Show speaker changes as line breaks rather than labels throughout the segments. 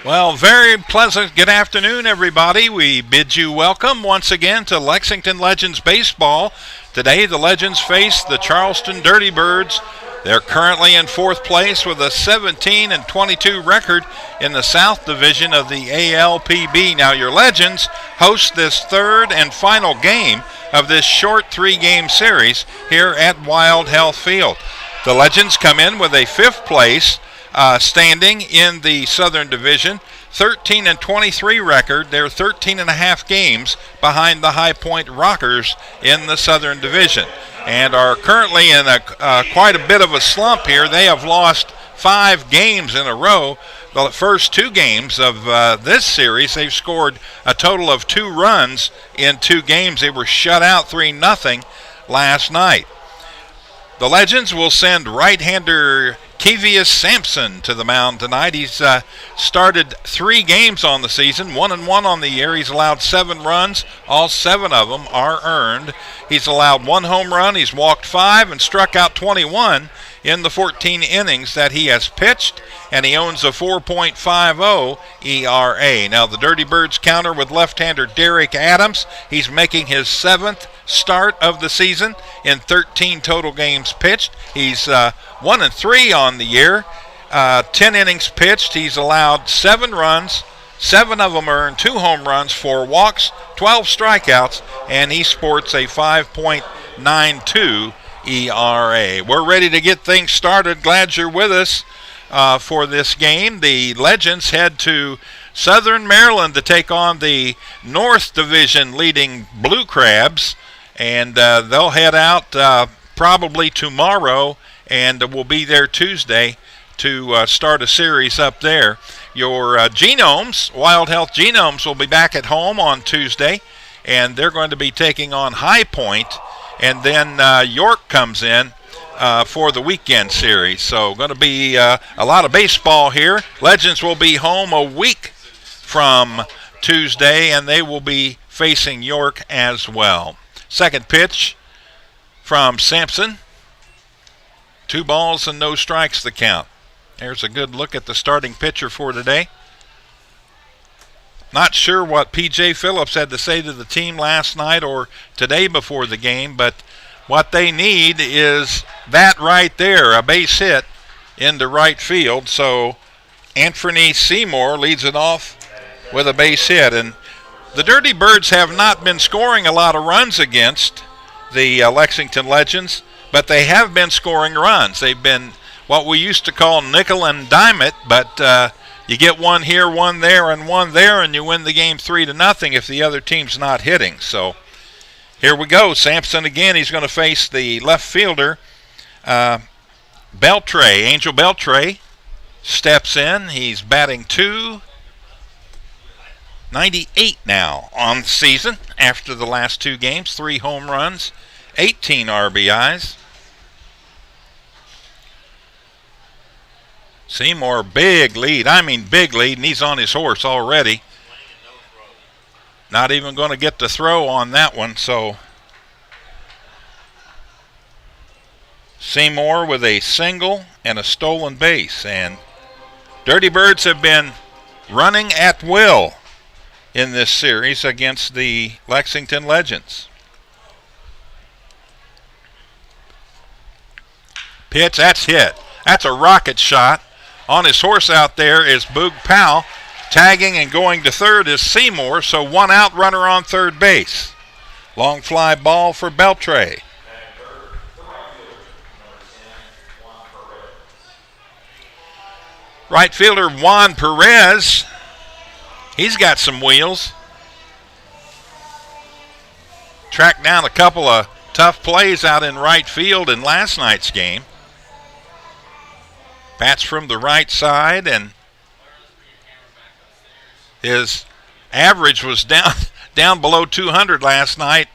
Well, very pleasant good afternoon, everybody. We bid you welcome once again to Lexington Legends Baseball. Today, the Legends face the Charleston Dirty Birds. They're currently in fourth place with a 17-22 record in the South Division of the ALPB. Now, your Legends host this third and final game of this short three-game series here at Wild Health Field. The Legends come in with a fifth place standing in the Southern Division, 13-23 record. They're 13 and a half games behind the High Point Rockers in the Southern Division, and are currently in quite a bit of a slump here. They have lost 5 games in a row. The first 2 games of this series, they've scored a total of 2 runs in 2 games. They were shut out 3-0 last night. The Legends will send right-hander Kevius Sampson to the mound tonight. He's started 3 games on the season, 1-1 on the year. He's allowed 7 runs. All 7 of them are earned. He's allowed 1 home run. He's walked 5 and struck out 21 in the 14 innings that he has pitched, and he owns a 4.50 ERA. Now, the Dirty Birds counter with left-hander Derek Adams. He's making his 7th start of the season in 13 total games pitched. He's 1-3 on the year, 10 innings pitched. He's allowed 7 runs, 7 of them earned, 2 home runs, 4 walks, 12 strikeouts, and he sports a 5.92 ERA. We're ready to get things started. Glad you're with us for this game. The Legends head to Southern Maryland to take on the North Division leading Blue Crabs, and they'll head out probably tomorrow, and we'll be there Tuesday to start a series up there. Your Genomes, Wild Health Genomes, will be back at home on Tuesday, and they're going to be taking on High Point, and then York comes in for the weekend series. So going to be a lot of baseball here. Legends will be home a week from Tuesday, and they will be facing York as well. Second pitch from Sampson. 2 balls and no strikes the count. There's a good look at the starting pitcher for today. Not sure what P.J. Phillips had to say to the team last night or today before the game, but what they need is that right there, a base hit into right field. So Anthony Seymour leads it off with a base hit. And the Dirty Birds have not been scoring a lot of runs against the Lexington Legends, but they have been scoring runs. They've been what we used to call nickel and dime it, but you get one here, one there, and one there, and you win the game 3-0 if the other team's not hitting. So here we go. Sampson again. He's going to face the left fielder, Beltre. Angel Beltre steps in. He's batting .298 now on the season after the last 2 games. 3 home runs, 18 RBIs. Seymour, big lead. I mean big lead, and he's on his horse already. Not even going to get to throw on that one. So Seymour with a single and a stolen base. And Dirty Birds have been running at will in this series against the Lexington Legends. Pitch, that's hit. That's a rocket shot. On his horse out there is Boog Powell. Tagging and going to third is Seymour, so 1 out, runner on third base. Long fly ball for Beltre. Right fielder Juan Perez, he's got some wheels. Tracked down a couple of tough plays out in right field in last night's game. Bats from the right side, and his average was down below 200 last night.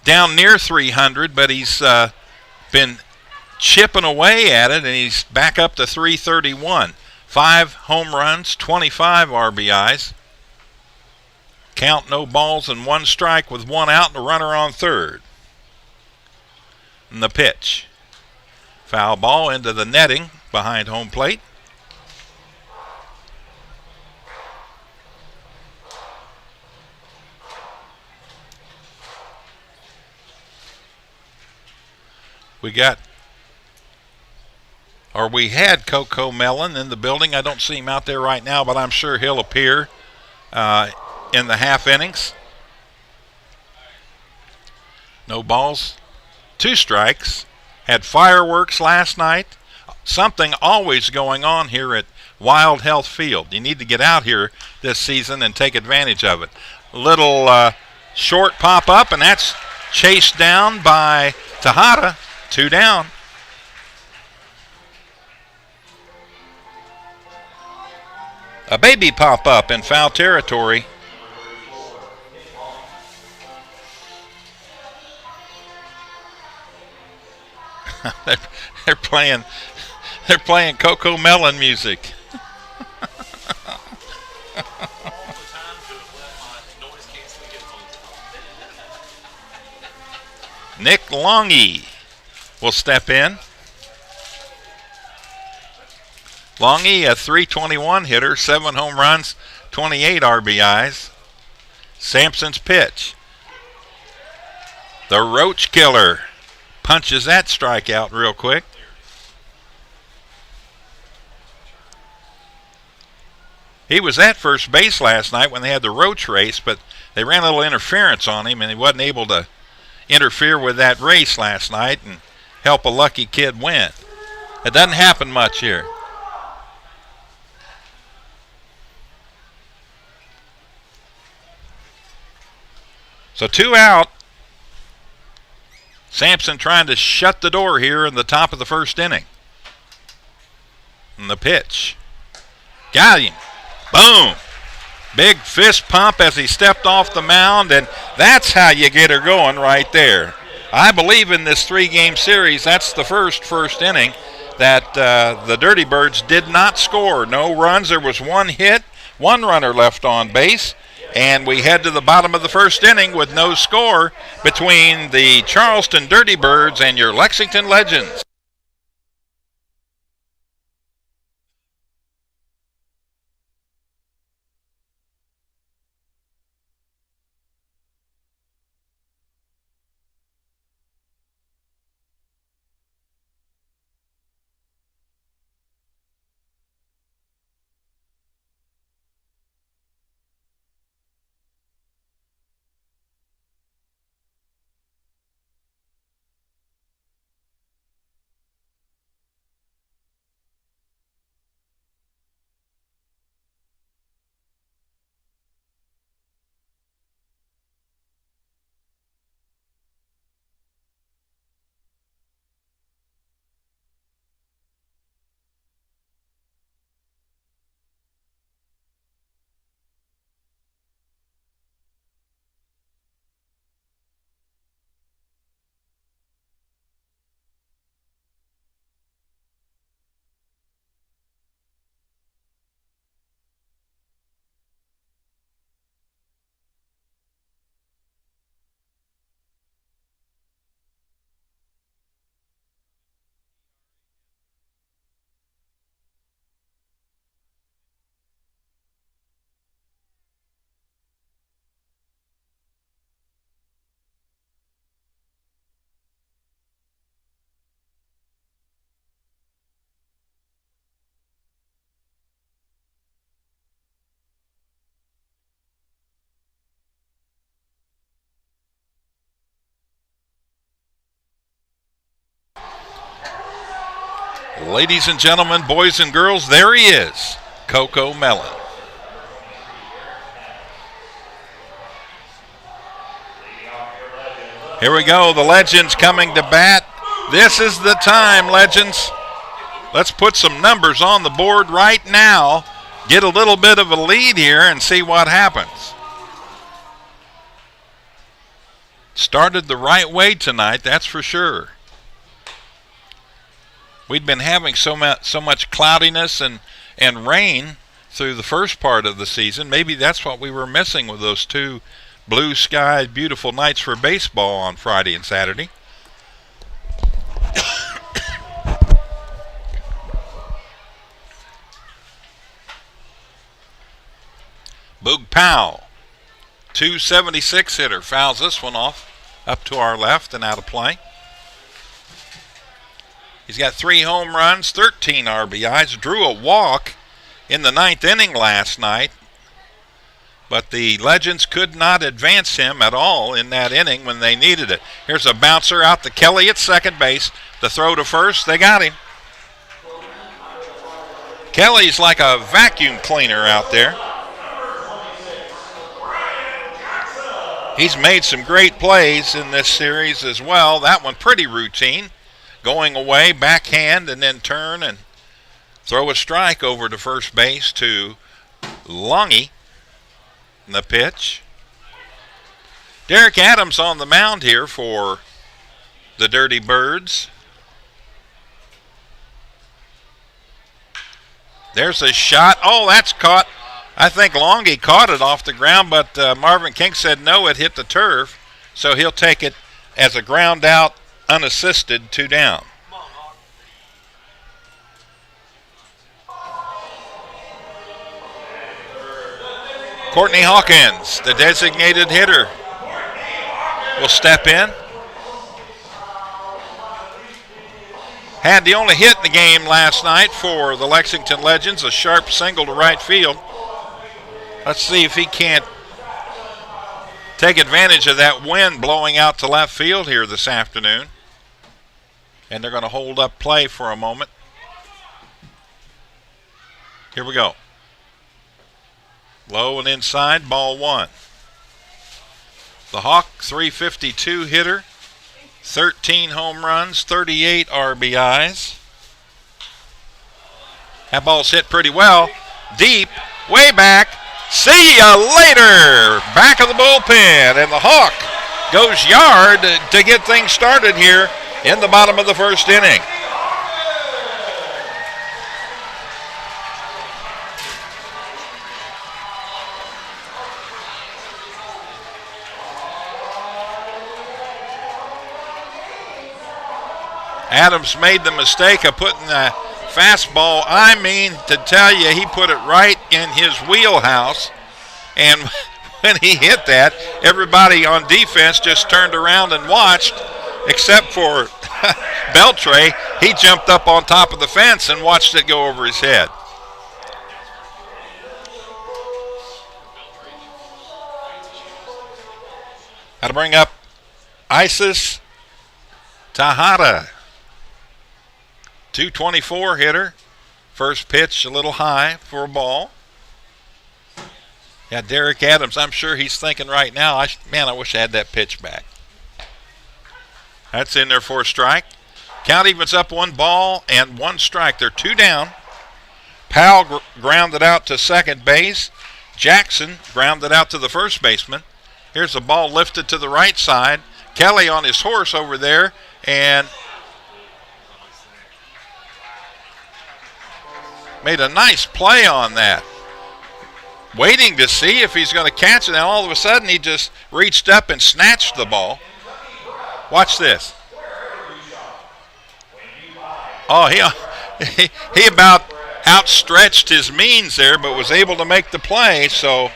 Down near 300, but he's been chipping away at it, and he's back up to 331. 5 home runs, 25 RBIs. Count, no balls and 1 strike with 1 out and a runner on third. And the pitch. Foul ball into the netting behind home plate. we had Coco Mellon in the building. I don't see him out there right now, but I'm sure he'll appear in the half innings. No balls, 2 strikes. Had fireworks last night. Something always going on here at Wild Health Field. You need to get out here this season and take advantage of it. Little short pop up, and that's chased down by Tejada. 2 down. A baby pop up in foul territory. They're playing Coco Mellon music. Nick Longy will step in. Longy, a .321 hitter, 7 home runs, 28 RBIs. Sampson's pitch. The Roach Killer punches that strikeout real quick. He was at first base last night when they had the Roach race, but they ran a little interference on him, and he wasn't able to interfere with that race last night and help a lucky kid win. It doesn't happen much here. So 2 out. Sampson trying to shut the door here in the top of the first inning. And the pitch. Got him. Boom. Big fist pump as he stepped off the mound, and that's how you get her going right there. I believe in this 3-game series, that's the first inning that the Dirty Birds did not score. No runs. There was 1 hit, 1 runner left on base. And we head to the bottom of the first inning with no score between the Charleston Dirty Birds and your Lexington Legends. Ladies and gentlemen, boys and girls, there he is, Coco Mellon. Here we go, the Legends coming to bat. This is the time, Legends. Let's put some numbers on the board right now, get a little bit of a lead here and see what happens. Started the right way tonight, that's for sure. We'd been having so much cloudiness and rain through the first part of the season. Maybe that's what we were missing with those 2 blue sky, beautiful nights for baseball on Friday and Saturday. Boog Powell, 276 hitter, fouls this one off up to our left and out of play. He's got 3 home runs, 13 RBIs, drew a walk in the 9th inning last night, but the Legends could not advance him at all in that inning when they needed it. Here's a bouncer out to Kelly at second base. The throw to first, they got him. Kelly's like a vacuum cleaner out there. He's made some great plays in this series as well. That one pretty routine. Going away, backhand, and then turn and throw a strike over to first base to Longy. The pitch. Derek Adams on the mound here for the Dirty Birds. There's a shot. Oh, that's caught. I think Longy caught it off the ground, but Marvin King said no, it hit the turf. So he'll take it as a ground out, unassisted, 2 down. Courtney Hawkins, the designated hitter, will step in. Had the only hit in the game last night for the Lexington Legends, a sharp single to right field. Let's see if he can't take advantage of that wind blowing out to left field here this afternoon. And they're going to hold up play for a moment. Here we go. Low and inside, ball 1. The Hawk, 352 hitter, 13 home runs, 38 RBIs. That ball's hit pretty well. Deep, way back. See ya later. Back of the bullpen, and the Hawk goes yard to get things started here in the bottom of the first inning. Adams made the mistake of putting the fastball, I mean to tell you, he put it right in his wheelhouse. And when he hit that, everybody on defense just turned around and watched, except for Beltre. He jumped up on top of the fence and watched it go over his head. Got to bring up Isis Tahada. 224 hitter. First pitch a little high for a ball. Yeah, Derek Adams, I'm sure he's thinking right now, I wish I had that pitch back. That's in there for a strike. Count evens up 1 ball and 1 strike. They're 2 down. Powell grounded out to second base. Jackson grounded out to the first baseman. Here's the ball lifted to the right side. Kelly on his horse over there, and made a nice play on that. Waiting to see if he's going to catch it, and all of a sudden he just reached up and snatched the ball. Watch this. Oh, he about outstretched his means there, but was able to make the play. So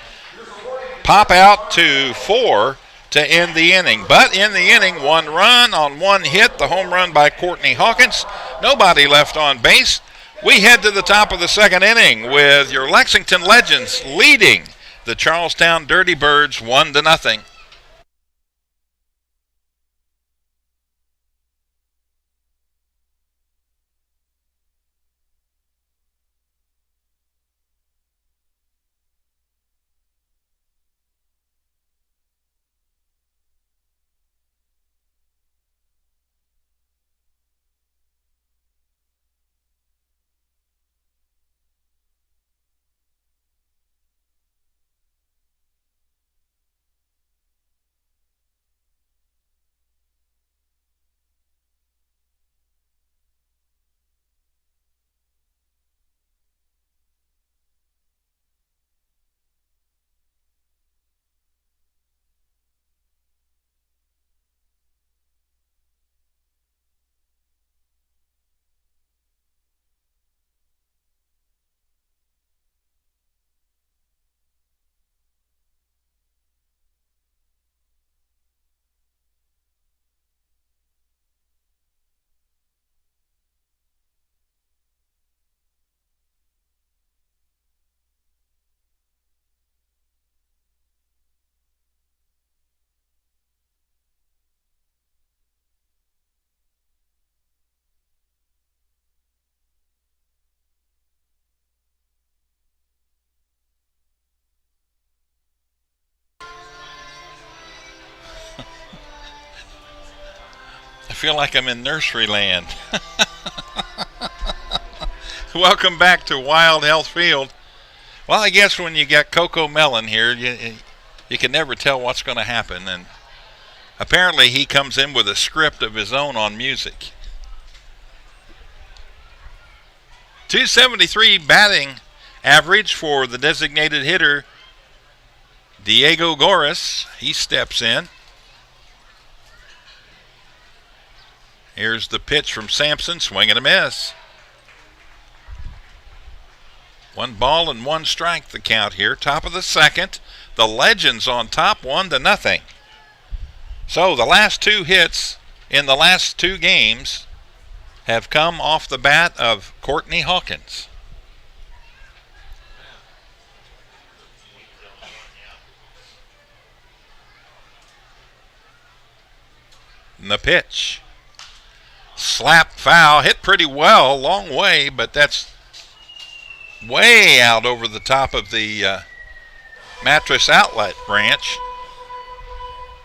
pop out to 4 to end the inning. But in the inning, 1 run on 1 hit, the home run by Courtney Hawkins. Nobody left on base. We head to the top of the second inning with your Lexington Legends leading the Charlestown Dirty Birds 1-0. I feel like I'm in nursery land. Welcome back to Wild Health Field. Well, I guess when you got Coco Melon here, you can never tell what's going to happen. And apparently he comes in with a script of his own on music. 273 batting average for the designated hitter, Diego Goris. He steps in. Here's the pitch from Sampson, swing and a miss. 1 ball and 1 strike the count here. Top of the second. The Legends on top, 1-0. So the last 2 hits in the last 2 games have come off the bat of Courtney Hawkins. And the pitch. Slap foul, hit pretty well, long way, but that's way out over the top of the mattress outlet branch.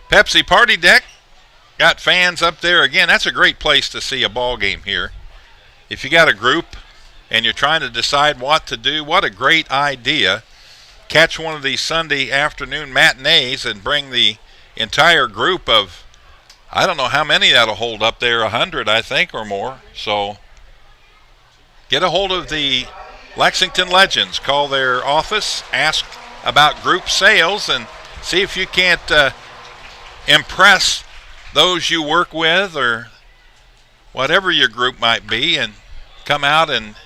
Pepsi Party Deck got fans up there again. That's a great place to see a ball game here. If you got a group and you're trying to decide what to do, what a great idea. Catch one of these Sunday afternoon matinees and bring the entire group of, I don't know how many that'll hold up there, 100 I think or more. So get a hold of the Lexington Legends. Call their office, ask about group sales, and see if you can't impress those you work with or whatever your group might be, and come out and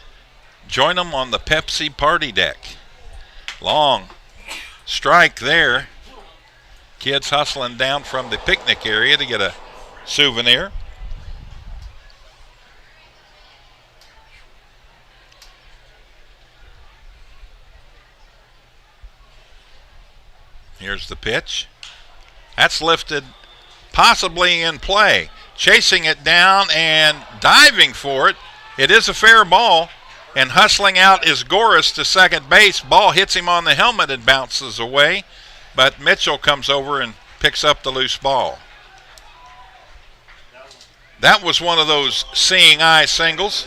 join them on the Pepsi Party Deck. Long strike there. Kids hustling down from the picnic area to get a souvenir. Here's the pitch. That's lifted, possibly in play. Chasing it down and diving for it. It is a fair ball. And hustling out is Goris to second base. Ball hits him on the helmet and bounces away. But Mitchell comes over and picks up the loose ball. That was one of those seeing eye singles.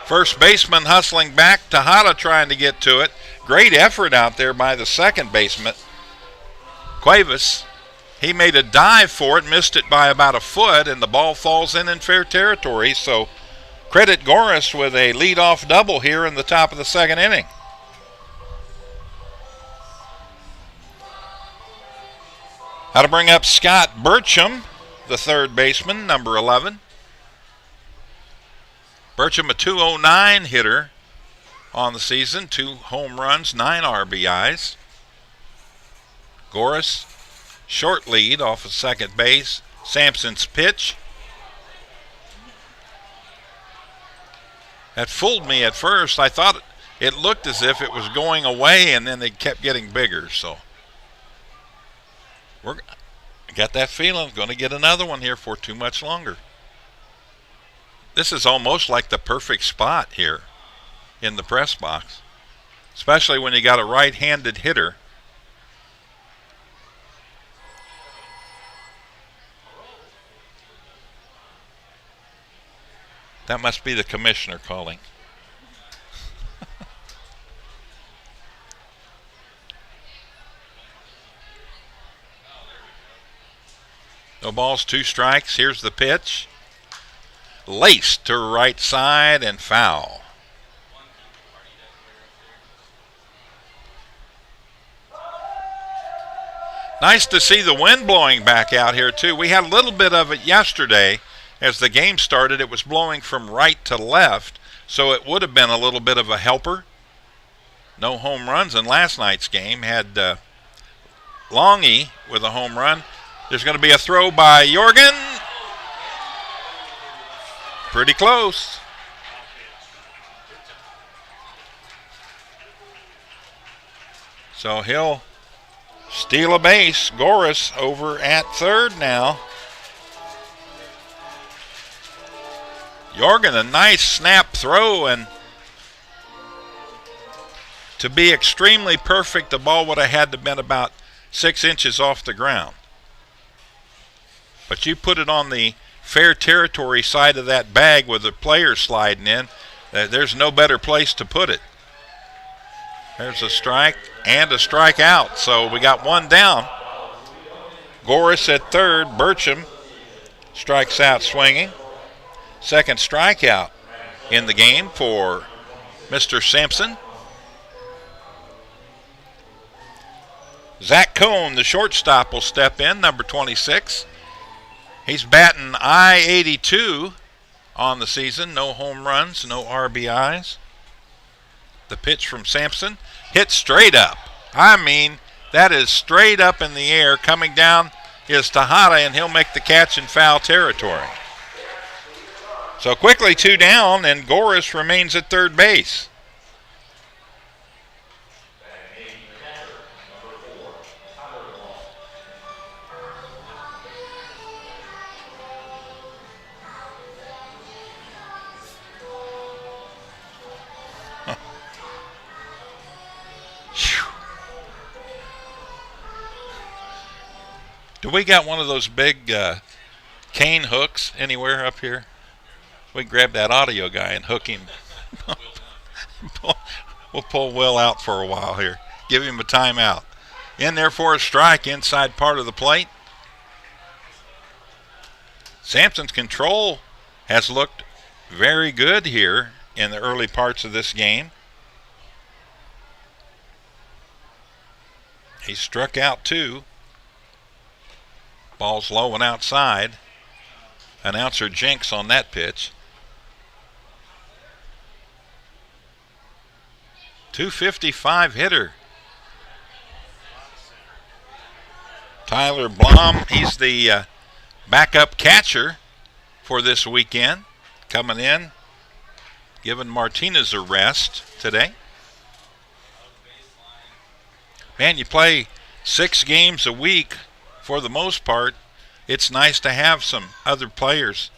First baseman hustling back. Tejada trying to get to it. Great effort out there by the second baseman, Cuevas. He made a dive for it, missed it by about a foot, and the ball falls in fair territory. So credit Goris with a leadoff double here in the top of the second inning. How to bring up Scott Burcham, the third baseman, number 11. Burcham, a 209 hitter on the season, 2 home runs, 9 RBIs. Goris, short lead off of second base. Sampson's pitch. That fooled me at first. I thought it looked as if it was going away, and then they kept getting bigger. So I got that feeling going to get another one here for too much longer. This is almost like the perfect spot here in the press box, especially when you got a right-handed hitter. That must be the commissioner calling. No balls, 2 strikes. Here's the pitch. Laced to right side and foul. Nice to see the wind blowing back out here too. We had a little bit of it yesterday. As the game started, it was blowing from right to left, so it would have been a little bit of a helper. No home runs in last night's game. Had Longy with a home run. There's going to be a throw by Jorgen. Pretty close. So he'll steal a base. Goris over at third now. Jorgen, a nice snap throw, and to be extremely perfect, the ball would have had to have been about 6 inches off the ground. but you put it on the fair territory side of that bag with the player sliding in, there's no better place to put it. There's a strike and a strikeout, so we got one down. Goris at third. Burcham strikes out swinging. Second strikeout in the game for Mr. Sampson. Zach Cohn, the shortstop, will step in, number 26. He's batting .I-82 on the season. No home runs, no RBIs. The pitch from Sampson hit straight up. I mean, that is straight up in the air. Coming down is Tejada, and he'll make the catch in foul territory. So quickly 2 down, and Goris remains at third base. Do we got one of those big cane hooks anywhere up here? We grab that audio guy and hook him. We'll pull Will out for a while here. Give him a timeout. In there for a strike inside part of the plate. Sampson's control has looked very good here in the early parts of this game. He struck out 2. Ball's low and outside. Announcer Jenks on that pitch. .255 hitter. Tyler Blom, he's the backup catcher for this weekend. Coming in, giving Martinez a rest today. Man, you play 6 games a week. For the most part, it's nice to have some other players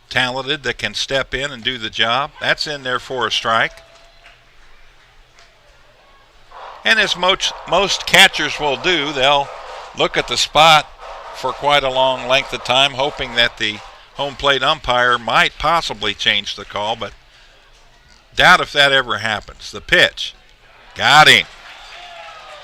talented that can step in and do the job. That's in there for a strike. And as most catchers will do, they'll look at the spot for quite a long length of time, hoping that the home plate umpire might possibly change the call, but doubt if that ever happens. The pitch. Got him.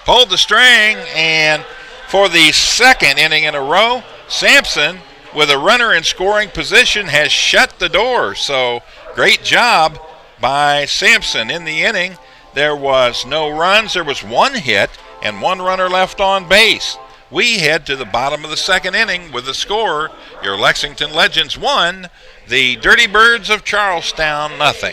Pulled the string, and for the second inning in a row, Sampson, with a runner in scoring position, has shut the door. So great job by Sampson. In the inning, there was no runs. There was 1 hit and 1 runner left on base. We head to the bottom of the second inning with the score. Your Lexington Legends 1, the Dirty Birds of Charlestown 0.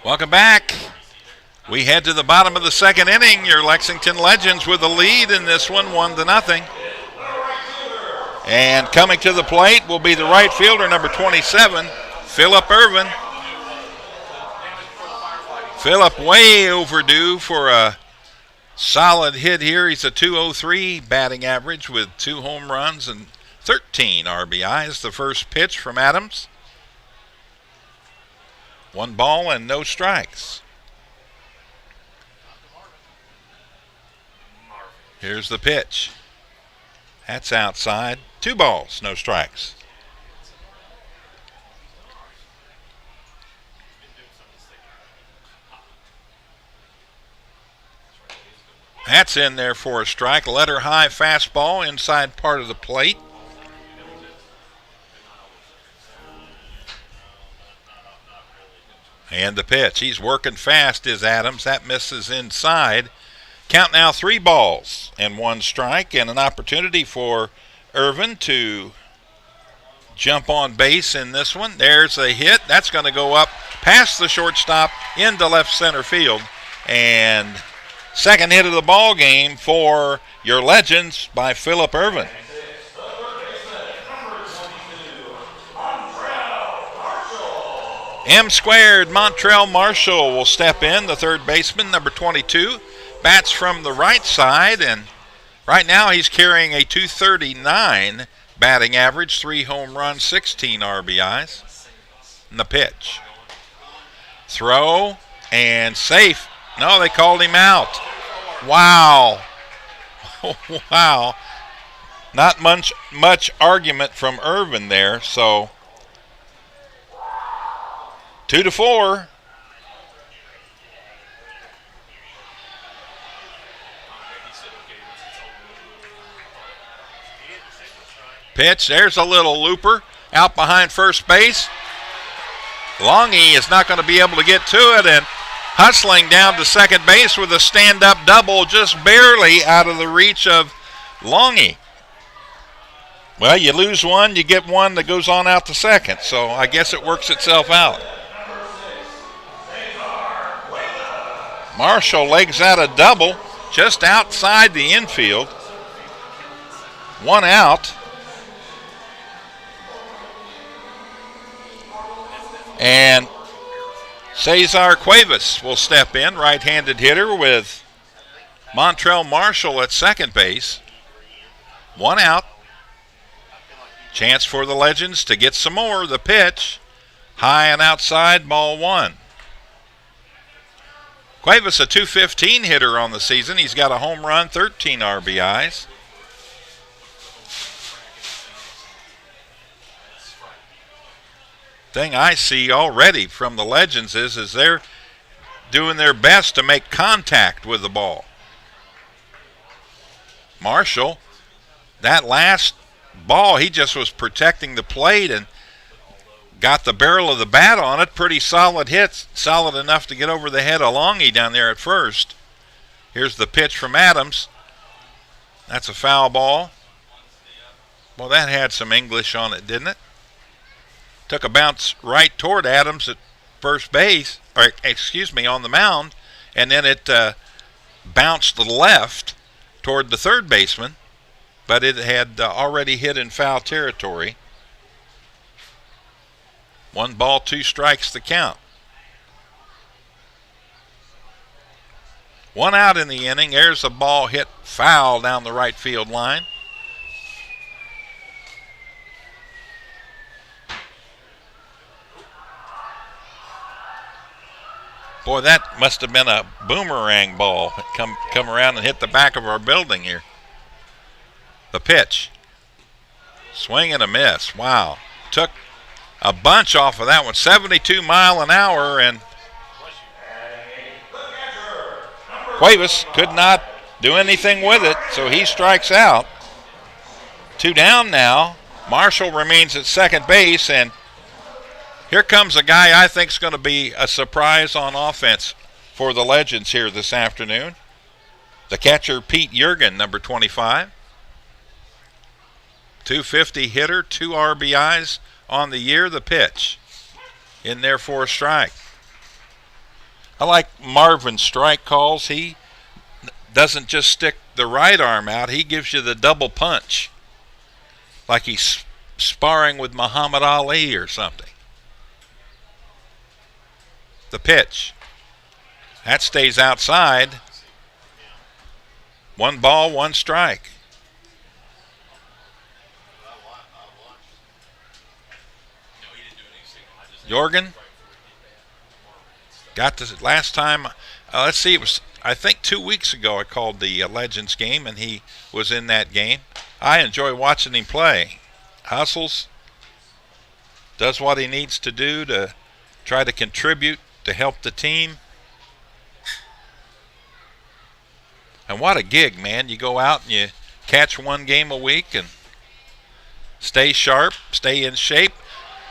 Welcome back. We head to the bottom of the second inning. Your Lexington Legends with the lead in this one, 1-0. And coming to the plate will be the right fielder, number 27, Phillip Irvin. Phillip way overdue for a solid hit here. He's a .203 batting average with 2 home runs and 13 RBIs. The first pitch from Adams. 1 ball and no strikes. Here's the pitch. That's outside. 2 balls, no strikes. That's in there for a strike. Letter high fastball inside part of the plate. And the pitch. He's working fast, is Adams. That misses inside. Count now 3 balls and 1 strike, and an opportunity for Irvin to jump on base in this one. There's a hit. That's going to go up past the shortstop into left center field. And second hit of the ball game for your Legends by Phillip Irvin. M squared, Montrell Marshall will step in, the third baseman, number 22. Bats from the right side, and right now he's carrying a .239 batting average, 3 home runs, 16 RBIs. And the pitch. Throw, and safe. No, they called him out. Wow. Wow. Not much argument from Irvin there, so 2-4. Pitch, there's a little looper out behind first base. Longy is not going to be able to get to it, and hustling down to second base with a stand-up double, just barely out of the reach of Longy. Well, you lose one, you get one that goes on out to second, so I guess it works itself out. Marshall legs out a double just outside the infield. 1 out. And Cesar Cuevas will step in, right-handed hitter, with Montrell Marshall at second base. 1 out. Chance for the Legends to get some more. The pitch, high and outside, ball 1. Cuevas, a .215 hitter on the season. He's got a home run, 13 RBIs. Thing I see already from the Legends is they're doing their best to make contact with the ball. Marshall, that last ball, he just was protecting the plate and got the barrel of the bat on it. Pretty solid hit, solid enough to get over the head of Longy down there at first. Here's the pitch from Adams. That's a foul ball. Well, that had some English on it, didn't it? Took a bounce right toward Adams at first base, or on the mound, and then it bounced to the left toward the third baseman, but it had already hit in foul territory. 1 ball, 2 strikes the count. 1 out in the inning. There's a ball hit foul down the right field line. Boy, that must have been a boomerang ball. Come around and hit the back of our building here. The pitch. Swing and a miss. Wow. Took a bunch off of that one. 72 mile an hour, and Cuevas could not do anything with it, so he strikes out. 2 down now. Marshall remains at second base, and here comes a guy I think is going to be a surprise on offense for the Legends here this afternoon. The catcher, Pete Jurgen, number 25. .250 hitter, 2 RBIs on the year. The pitch in there for a strike. I like Marvin's strike calls. He doesn't just stick the right arm out. He gives you the double punch, like he's sparring with Muhammad Ali or something. The pitch. That stays outside. 1 ball, 1 strike. Jorgen got this last time. Let's see, it was, I think 2 weeks ago I called the Legends game, and he was in that game. I enjoy watching him play. Hustles, does what he needs to do to try to contribute to help the team. And what a gig, man. You go out and you catch 1 game a week and stay sharp, stay in shape.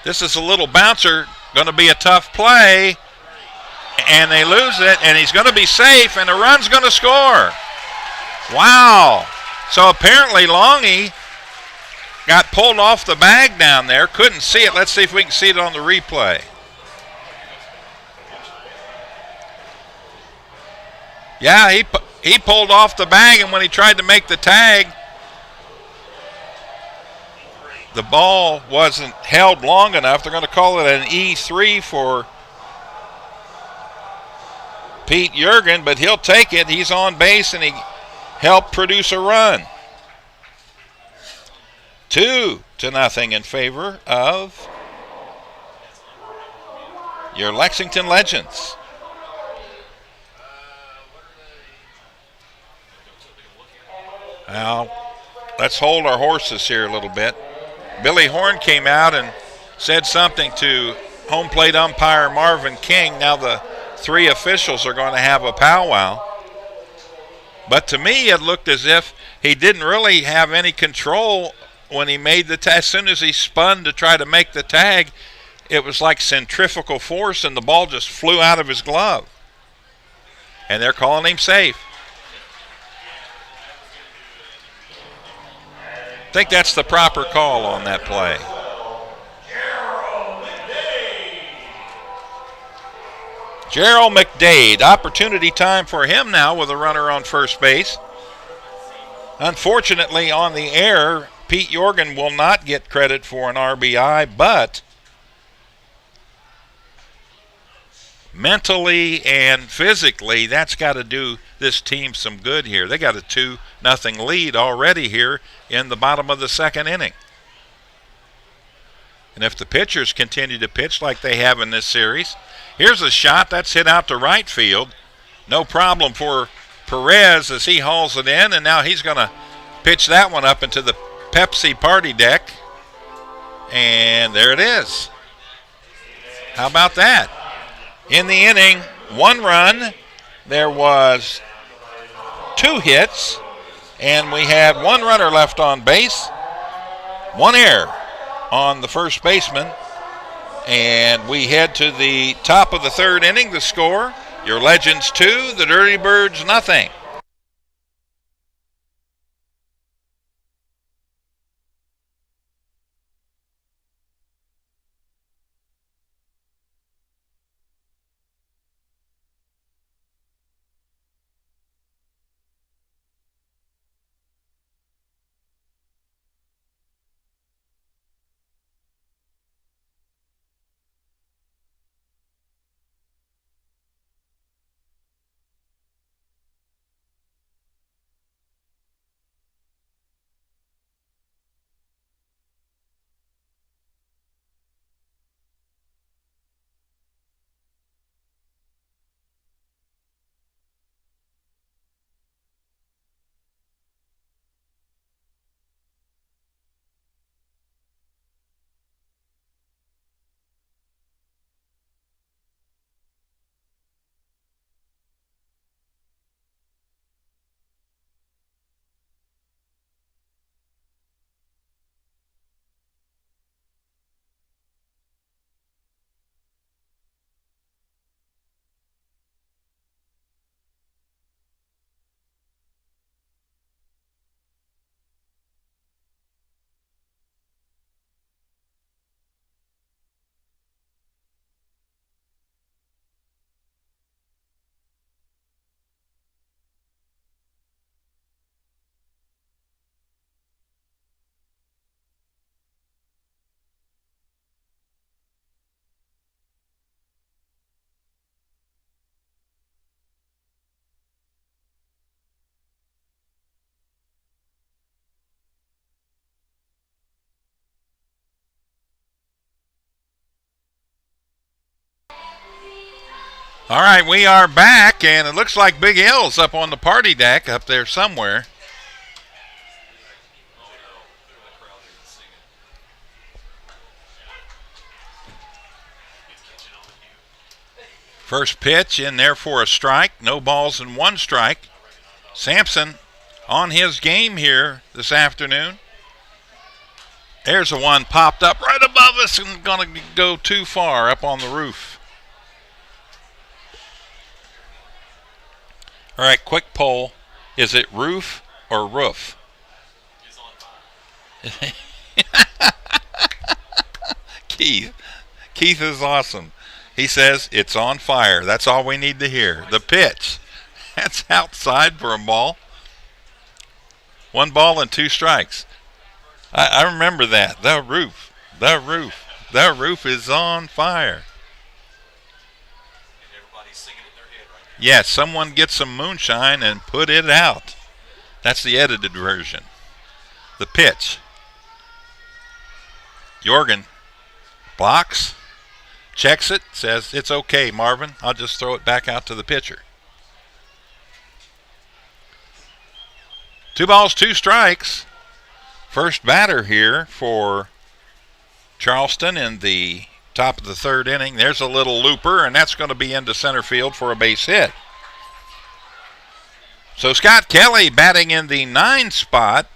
This is a little bouncer, going to be a tough play, and they lose it, and he's going to be safe, and the run's going to score. Wow. So apparently Longy got pulled off the bag down there, couldn't see it. Let's see if we can see it on the replay. Yeah, he pulled off the bag, and when he tried to make the tag, the ball wasn't held long enough. They're going to call it an E3 for Pete Jorgen, but he'll take it. He's on base, and he helped produce a run. 2-0 in favor of your Lexington Legends. Now, let's hold our horses here a little bit. Billy Horn came out and said something to home plate umpire Marvin King. Now the 3 officials are going to have a powwow. But to me, it looked as if he didn't really have any control when he made the tag. As soon as he spun to try to make the tag, it was like centrifugal force, and the ball just flew out of his glove. And they're calling him safe. I think that's the proper call on that play. Gerald McDade, opportunity time for him now with a runner on first base. Unfortunately, on the air, Pete Jorgen will not get credit for an RBI, but mentally and physically, that's got to do this team some good here. They got a 2-0 lead already here in the bottom of the 2nd inning. And if the pitchers continue to pitch like they have in this series, here's a shot that's hit out to right field. No problem for Perez as he hauls it in, and now he's going to pitch that one up into the Pepsi party deck. And there it is. How about that? In the inning, 1 run. There was 2 hits, and we had 1 runner left on base, 1 error on the first baseman. And we head to the top of the 3rd inning. The score, your Legends 2, the Dirty Birds nothing. All right, we are back, and it looks like Big L's up on the party deck up there somewhere. First pitch in there for a strike. No balls and one strike. Sampson on his game here this afternoon. There's a one popped up right above us and going to go too far up on the roof. All right, quick poll. Is it roof or roof? Keith is awesome. He says it's on fire. That's all we need to hear. The pitch. That's outside for a ball. 1 ball and 2 strikes. I remember that. The roof is on fire.
Everybody's singing in their head right now.
Yes, someone get some moonshine and put it out. That's the edited version. The pitch. Jorgen blocks, checks it, says, it's okay, Marvin. I'll just throw it back out to the pitcher. 2 balls, 2 strikes. First batter here for Charleston in the top of the 3rd inning. There's a little looper, and that's going to be into center field for a base hit. So Scott Kelly batting in the 9 spot.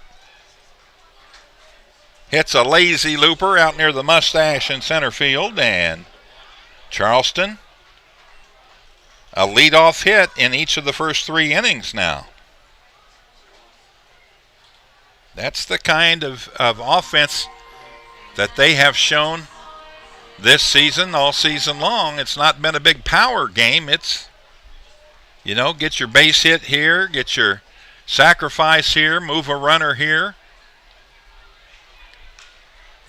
Hits a lazy looper out near the mustache in center field, and Charleston, a leadoff hit in each of the first 3 innings now. That's the kind of offense that they have shown this season, all season long. It's not been a big power game. It's, get your base hit here, get your sacrifice here, move a runner here.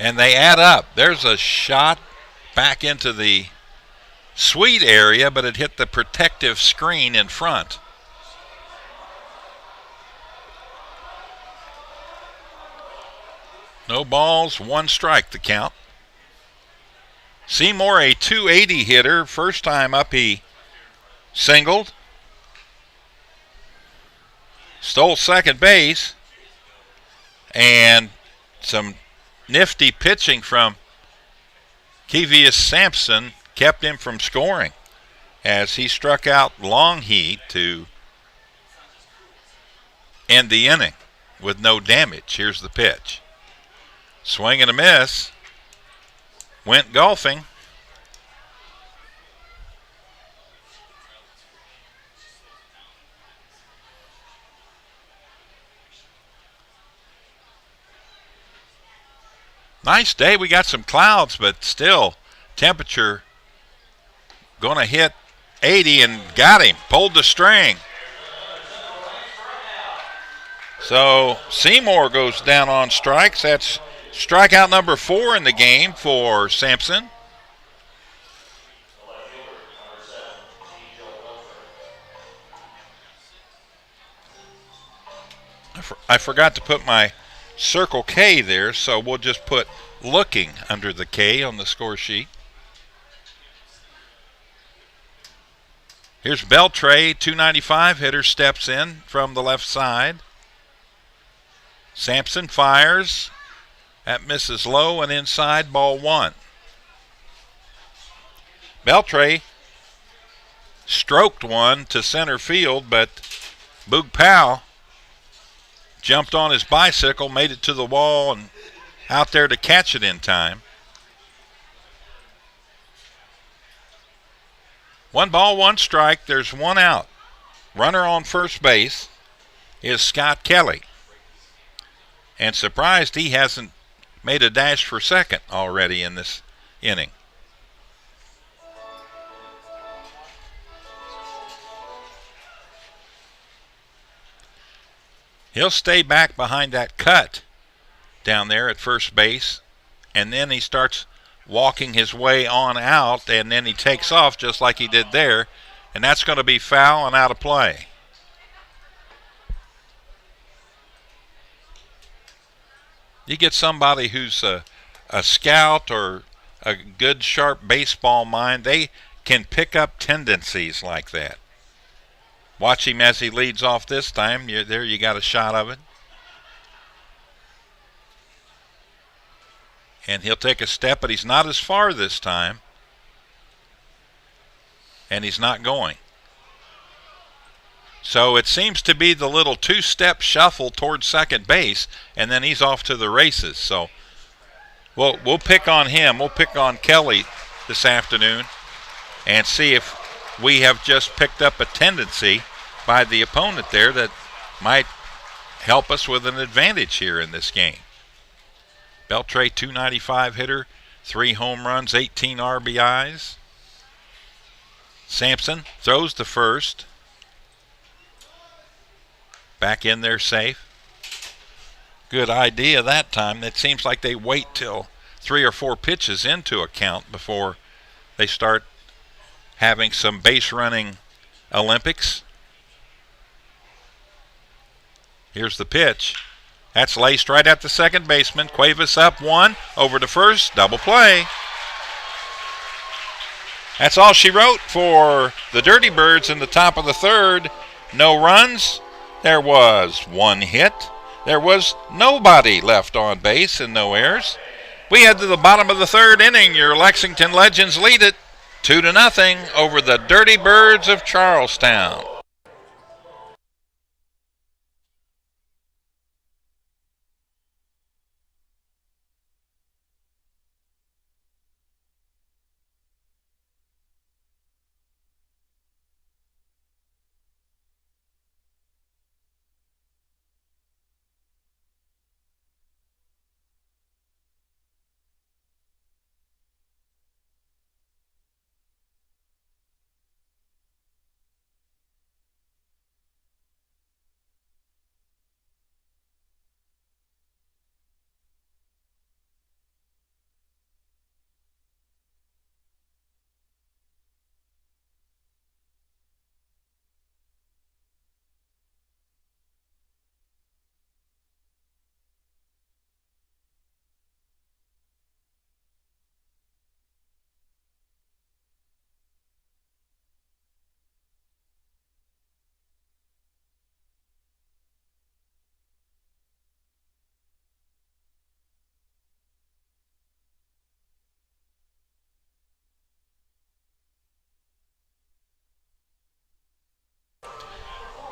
And they add up. There's a shot back into the sweet area, but it hit the protective screen in front. No balls, 1 strike the count. Seymour, a 280 hitter. First time up he singled. Stole second base. And some nifty pitching from Kevius Sampson kept him from scoring as he struck out long heat to end the inning with no damage. Here's the pitch. Swing and a miss. Went golfing. Nice day. We got some clouds, but still temperature going to hit 80 and got him. Pulled the string. So Seymour goes down on strikes. That's strikeout number 4 in the game for Sampson. I forgot to put my Circle K there, so we'll just put looking under the K on the score sheet. Here's Beltray, 295 hitter, steps in from the left side. Sampson fires. That misses low and inside, ball 1. Beltray stroked one to center field, but Boog Powell jumped on his bicycle, made it to the wall, and out there to catch it in time. 1 ball, 1 strike. There's 1 out. Runner on first base is Scott Kelly. And surprised he hasn't made a dash for second already in this inning. He'll stay back behind that cut down there at first base, and then he starts walking his way on out, and then he takes off just like he did there, and that's going to be foul and out of play. You get somebody who's a scout or a good, sharp baseball mind, they can pick up tendencies like that. Watch him as he leads off this time. There you got a shot of it. And he'll take a step, but he's not as far this time. And he's not going. So it seems to be the little two-step shuffle towards second base, and then he's off to the races. So we'll pick on him. We'll pick on Kelly this afternoon and see if we have just picked up a tendency by the opponent there that might help us with an advantage here in this game. Beltre, 295 hitter, 3 home runs, 18 RBIs. Sampson throws to first. Back in there safe. Good idea that time. It seems like they wait till 3 or 4 pitches into a count before they start having some base running Olympics. Here's the pitch. That's laced right at the second baseman. Cuevas up 1, over to first, double play. That's all she wrote for the Dirty Birds in the top of the third. No runs. There was 1 hit. There was nobody left on base and no errors. We head to the bottom of the third inning. Your Lexington Legends lead it 2-0 over the Dirty Birds of Charlestown.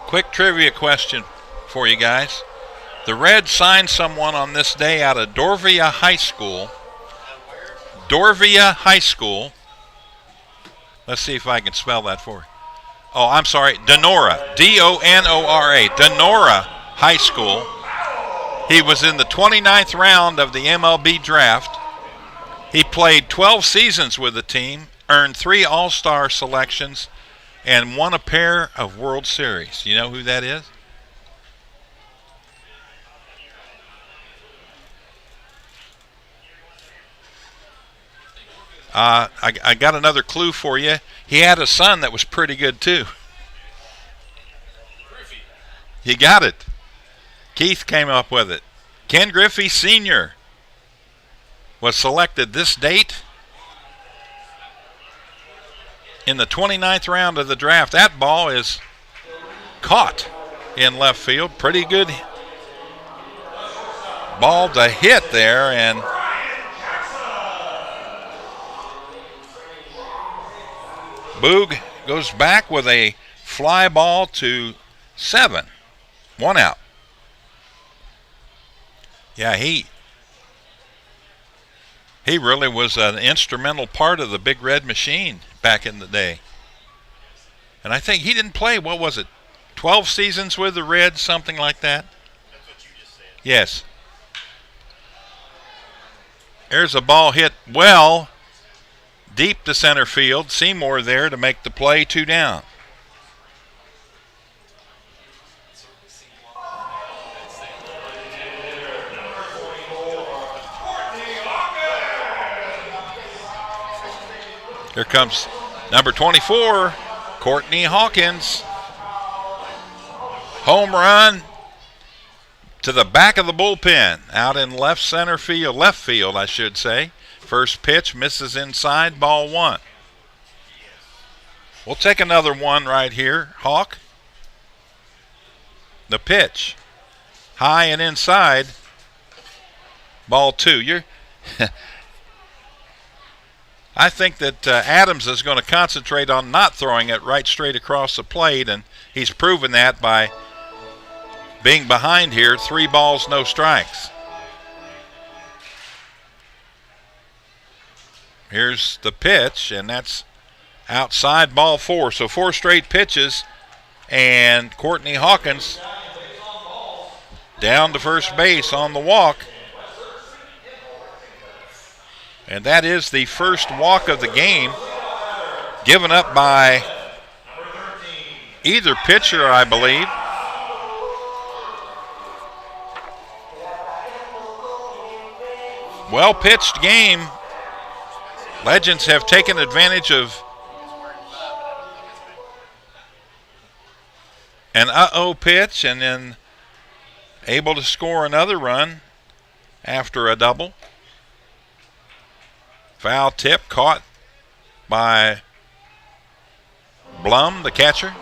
Quick trivia question for you guys. The Reds signed someone on this day out of Dorvia High School. Dorvia High School. Let's see if I can spell that for you. Oh, I'm sorry. Donora. D-O-N-O-R-A. Donora High School. He was in the 29th round of the MLB draft. He played 12 seasons with the team, earned 3 All-Star selections, and won a pair of World Series. You know who that is? I got another clue for you. He had a son that was pretty good too. You got it. Keith came up with it. Ken Griffey Sr. was selected this date in the 29th round of the draft. That ball is caught in left field. Pretty good ball to hit there, and Boog goes back with a fly ball to 7. 1 out. Yeah, he really was an instrumental part of the Big Red Machine back in the day. And I think he didn't play, what was it, 12 seasons with the Reds, something like that?
That's what you just said.
Yes. There's a ball hit well deep to center field. Seymour there to make the play, 2 down. Here comes number 24, Courtney Hawkins. Home run to the back of the bullpen, out in left field, I should say. First pitch misses inside, ball 1. We'll take another one right here. Hawk. The pitch. High and inside. Ball 2. I think that Adams is going to concentrate on not throwing it right straight across the plate, and he's proven that by being behind here. 3 balls, no strikes. Here's the pitch, and that's outside, ball 4. So 4 straight pitches, and Courtney Hawkins down to first base on the walk. And that is the first walk of the game, given up by either pitcher, I believe. Well pitched game. Legends have taken advantage of an pitch and then able to score another run after a double. Foul tip caught by Blum, the catcher.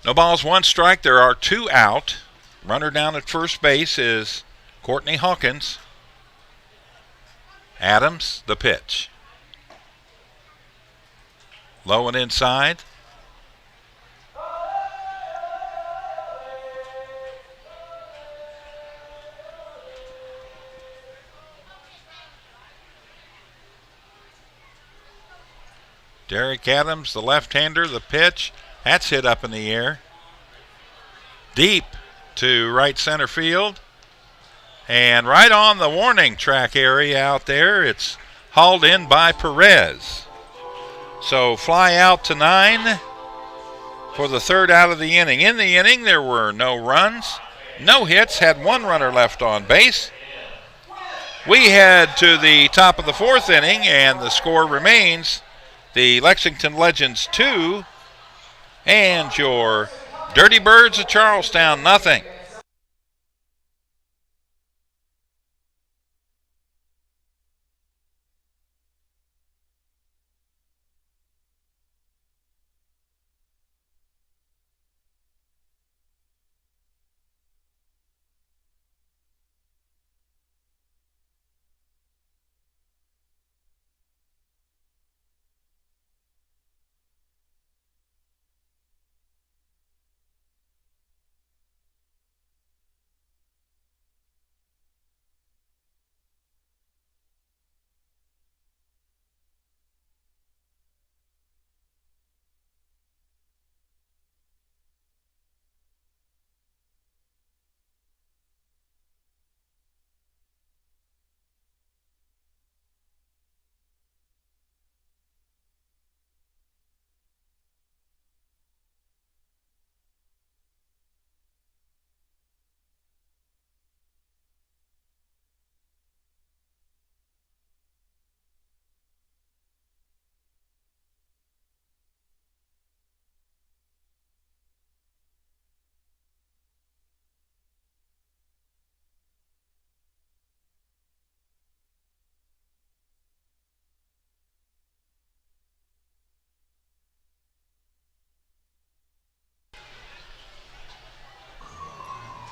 No balls, 1 strike. There are 2 out. Runner down at first base is Courtney Hawkins. Adams, the pitch. Low and inside. Derek Adams, the left-hander, the pitch. That's hit up in the air. Deep to right center field. And right on the warning track area out there, it's hauled in by Perez. So fly out to 9 for the 3rd out of the inning. In the inning, there were no runs, no hits, had 1 runner left on base. We head to the top of the 4th inning, and the score remains the Lexington Legends 2 and your Dirty Birds of Charlestown nothing.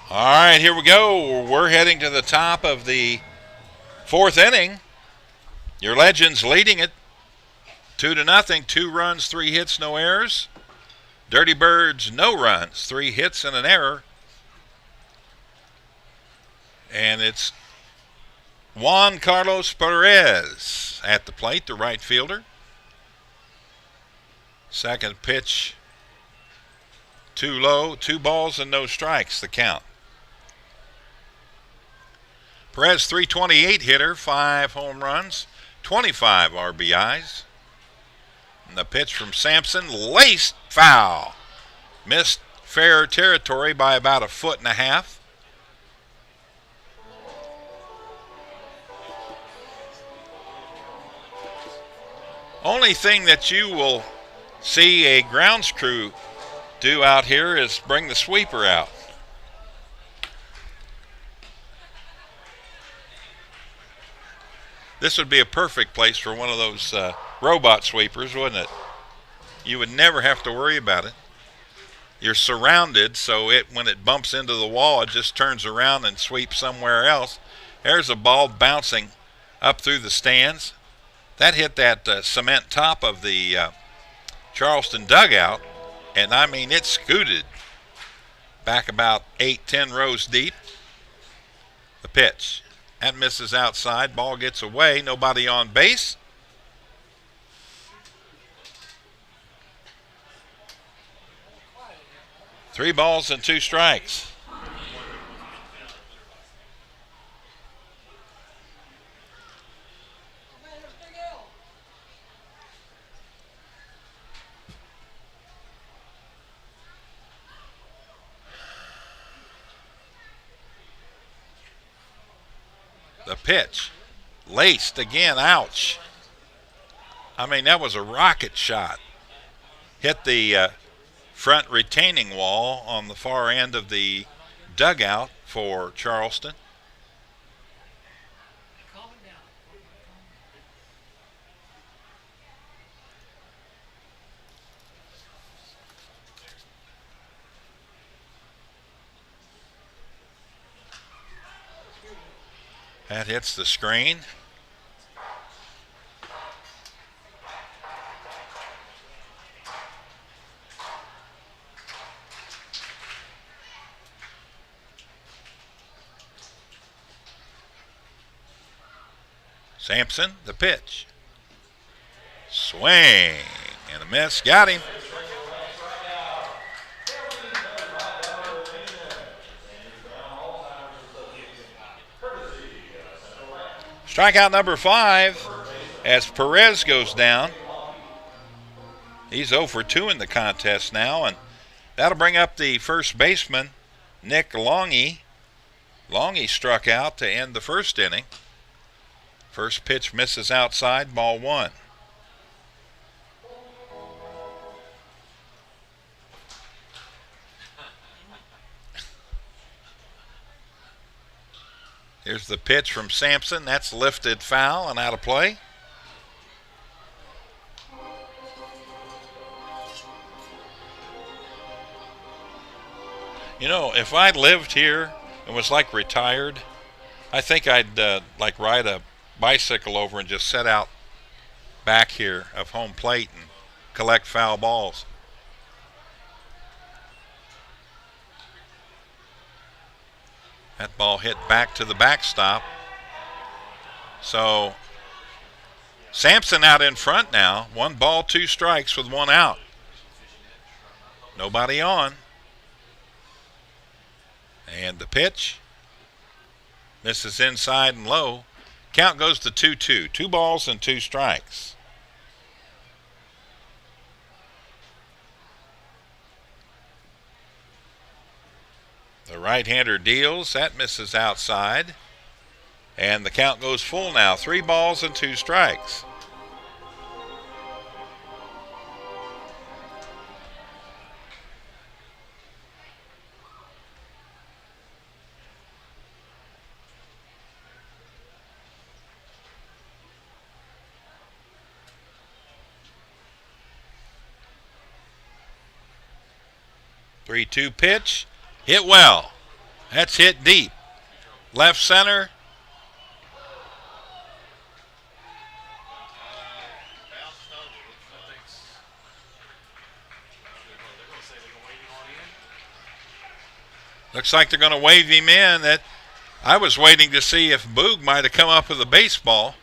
All right, here we go. We're heading to the top of the 4th inning. Your Legends leading it 2-0. 2 runs, 3 hits, no errors. Dirty Birds, no runs, 3 hits and an error. And it's Juan Carlos Perez at the plate, the right fielder. Second pitch, too low, 2 balls and no strikes, the count. Perez, 328 hitter, 5 home runs, 25 RBIs. And the pitch from Sampson, laced foul. Missed fair territory by about 1.5 feet. Only thing that you will see a grounds crew do out here is bring the sweeper out. This would be a perfect place for one of those robot sweepers, wouldn't it? You would never have to worry about it. You're surrounded, so when it bumps into the wall, it just turns around and sweeps somewhere else. There's a ball bouncing up through the stands. That hit that cement top of the Charleston dugout, and I mean it scooted back about 8-10 rows deep. The pitch. That misses outside. Ball gets away. Nobody on base. Three balls and two strikes. The pitch. Laced again. Ouch. I mean, that was a rocket shot. Hit the front retaining wall on the far end of the dugout for Charleston. That hits the screen. Sampson, the pitch. Swing and a miss. Got him. Strikeout number 5 as Perez goes down. He's 0 for 2 in the contest now, and that'll bring up the first baseman, Nick Longy. Longy struck out to end the first inning. First pitch misses outside, ball 1. Here's the pitch from Sampson. That's lifted foul and out of play. You know, if I lived here and was like retired, I think I'd like ride a bicycle over and just set out back here of home plate and collect foul balls. That ball hit back to the backstop. So Sampson out in front now. 1 ball, 2 strikes with 1 out. Nobody on. And the pitch misses inside and low. Count goes to 2-2. 2 balls and 2 strikes. The right-hander deals. That misses outside. And the count goes full now. 3 balls and 2 strikes. Three-two pitch. Hit well. That's hit deep. Left center. Looks like they're going to wave him in. That I was waiting to see if Boog might have come up with a baseball.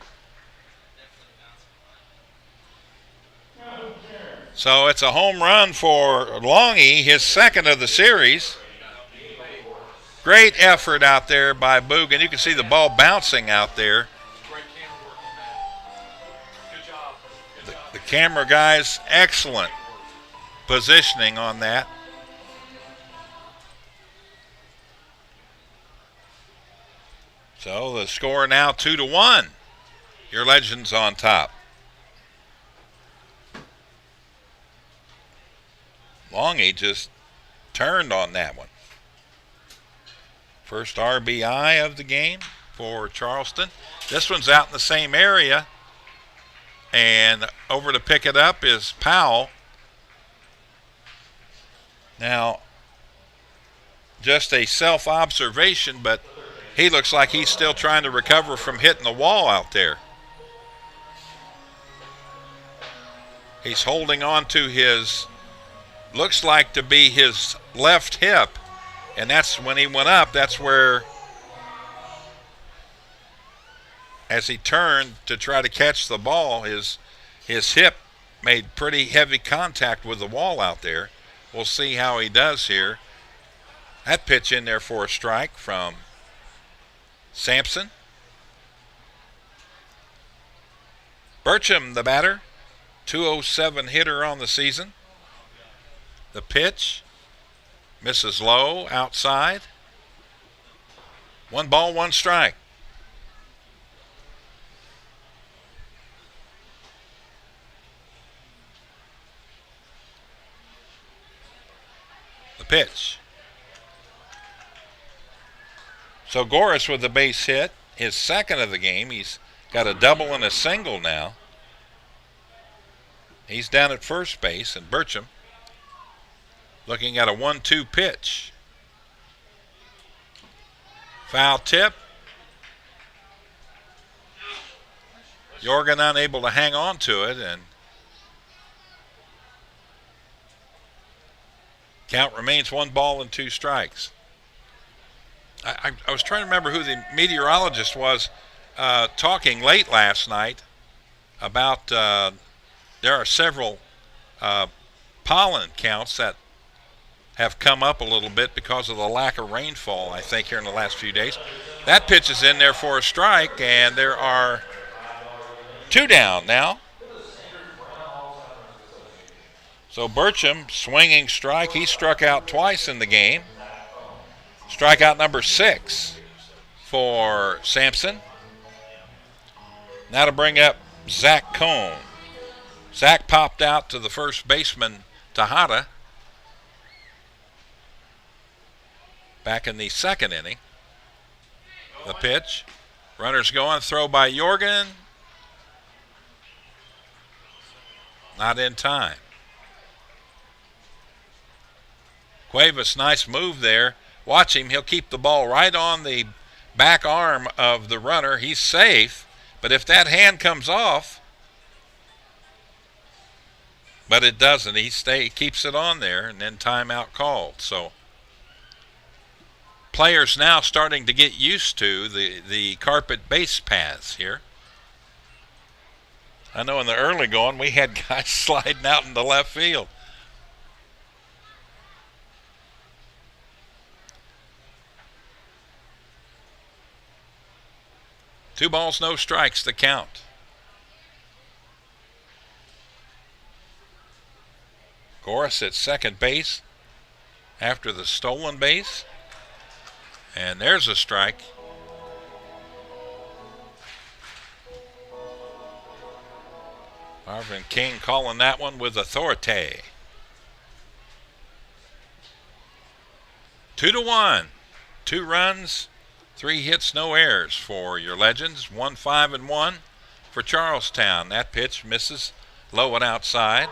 So it's a home run for Longy, his second of the series. Great effort out there by Boog, and you can see the ball bouncing out there. The camera guys, excellent positioning on that. So the score now 2-1. Your Legends on top. Longy just turned on that one. First RBI of the game. for Charleston. This one's out in the same area. And over to pick it up is Powell. Now, just a self-observation, but he looks like he's still trying to recover from hitting the wall out there. He's holding on to his, looks like to be his left hip. And that's when he went up, that's where, as he turned to try to catch the ball, his hip made pretty heavy contact with the wall out there. We'll see how he does here. That pitch in there for a strike from Sampson. Burcham, the batter, 207 hitter on the season. The pitch misses low outside. 1 ball, 1 strike. The pitch. So Goris with the base hit, his second of the game. He's got a double and a single now. He's down at first base, and Burcham looking at a 1-2 pitch. Foul tip. Jorgen unable to hang on to it, and count remains 1 ball and 2 strikes. I was trying to remember who the meteorologist was talking late last night about there are several pollen counts that have come up a little bit because of the lack of rainfall, I think, here in the last few days. That pitch is in there for a strike, and there are 2 down now. So Burcham, swinging strike. He struck out twice in the game. Strikeout number 6 for Sampson. Now to bring up Zach Cohn. Zach popped out to the first baseman, Tejada, back in the second inning. The pitch. Runners going. Throw by Jorgen. Not in time. Cuevas, nice move there. Watch him. He'll keep the ball right on the back arm of the runner. He's safe. But if that hand comes off, but it doesn't, he keeps it on there, and then timeout called. So players now starting to get used to the carpet base paths here. I know in the early going we had guys sliding out into left field. Two balls, no strikes to count. Goris at second base after the stolen base. And there's a strike. Marvin King calling that one with authority. 2-1. 2 runs, 3 hits, no errors for your Legends. 1-5-1 for Charlestown. That pitch misses low and outside.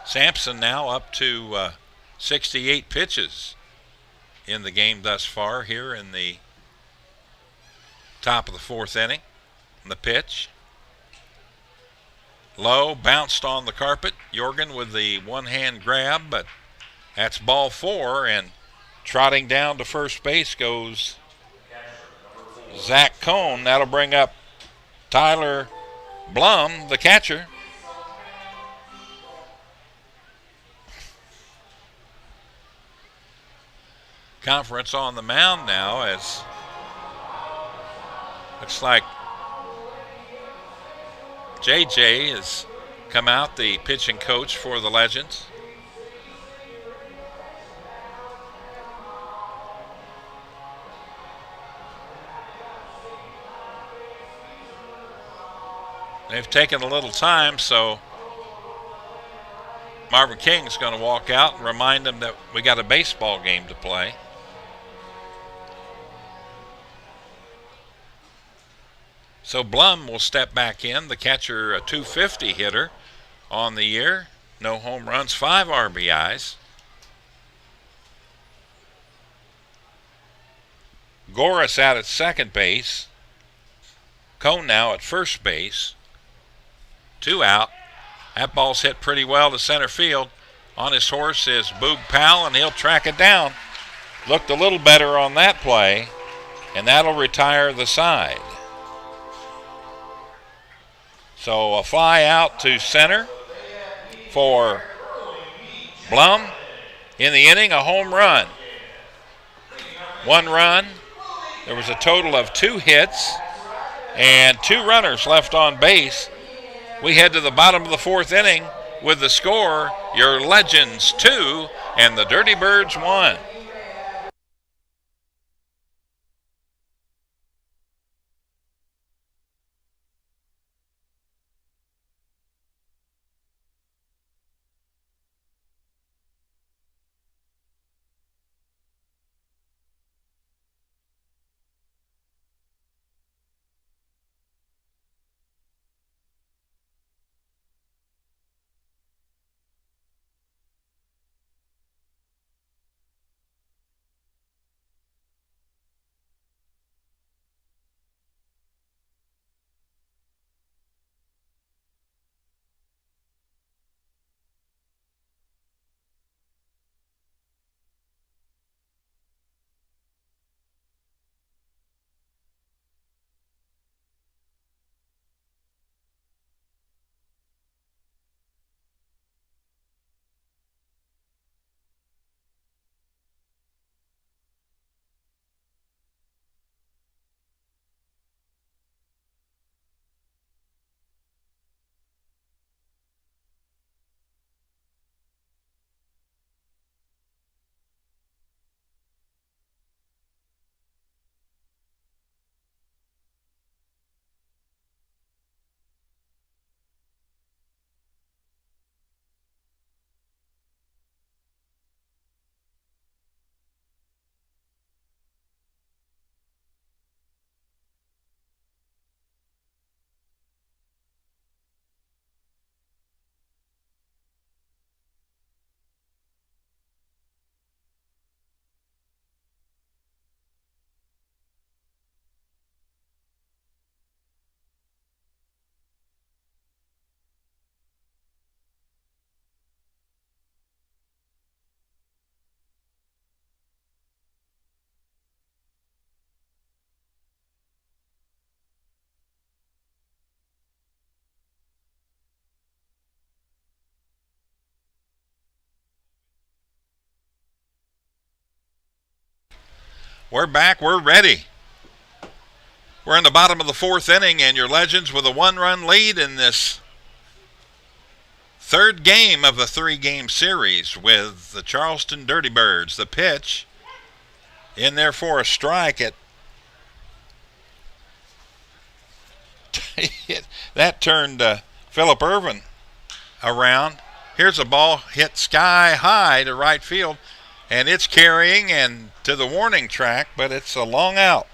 Sampson now up to 68 pitches in the game thus far here in the top of the 4th inning. And the pitch. Low, bounced on the carpet. Jorgen with the one-hand grab, but that's ball 4, and trotting down to first base goes Zach Cohn. That'll bring up Tyler Blum, the catcher. Conference on the mound now, as looks like JJ has come out, the pitching coach for the Legends. They've taken a little time, so Marvin King's going to walk out and remind them that we got a baseball game to play. So Blum will step back in, the catcher, a .250 hitter on the year. No home runs, 5 RBIs. Goris out at second base. Cone now at first base. 2 out. That ball's hit pretty well to center field. On his horse is Boog Powell, and he'll track it down. Looked a little better on that play, and that'll retire the side. So a fly out to center for Blum. In the inning, a home run. 1 run. There was a total of 2 hits and 2 runners left on base. We head to the bottom of the 4th inning with the score, your Legends 2 and the Dirty Birds 1. We're back. We're ready. We're in the bottom of the 4th inning, and your Legends with a 1-run lead in this 3rd game of a 3-game series with the Charleston Dirty Birds. The pitch in there for a strike at that turned Phillip Irvin around. Here's a ball hit sky high to right field, and it's carrying and to the warning track, but it's a long out.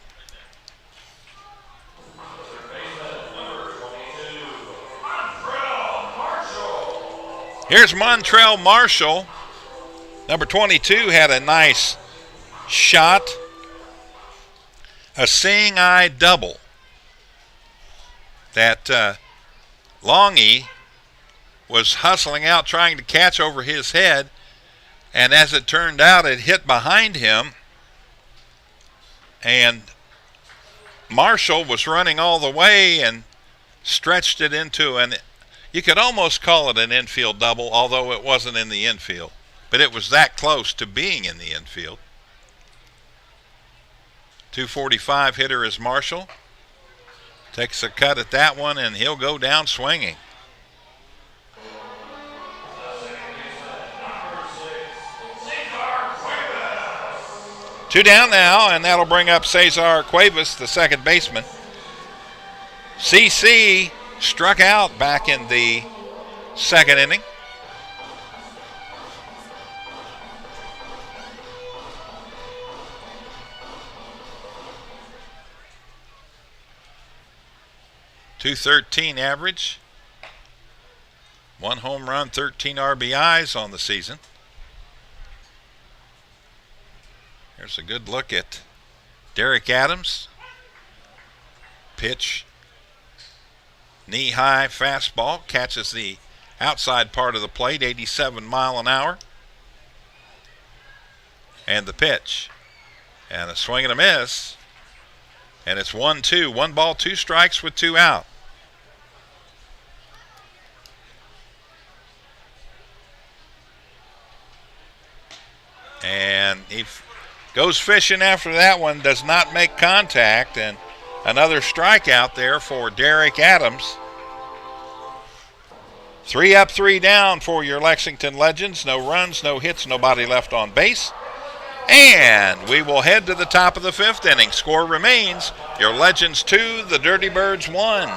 Here's Montrell Marshall. Number 22 had a nice shot, a seeing eye double that Longy was hustling out trying to catch over his head, and as it turned out, it hit behind him, and Marshall was running all the way and stretched it into you could almost call it an infield double, although it wasn't in the infield, but it was that close to being in the infield. 245 hitter is Marshall. Takes a cut at that one, and he'll go down swinging. Two down now, and that'll bring up Cesar Cuevas, the second baseman. CC struck out back in the 2nd inning. .213 average. 1 home run, 13 RBIs on the season. Here's a good look at Derek Adams. Pitch. Knee-high fastball. Catches the outside part of the plate, 87 mile an hour. And the pitch. And a swing and a miss. And it's 1-2. 1 ball, 2 strikes with 2 out. And he goes fishing after that one, does not make contact, and another strikeout there for Derek Adams. 3 up, 3 down for your Lexington Legends. No runs, no hits, nobody left on base. And we will head to the top of the 5th inning. Score remains your Legends 2, the Dirty Birds 1.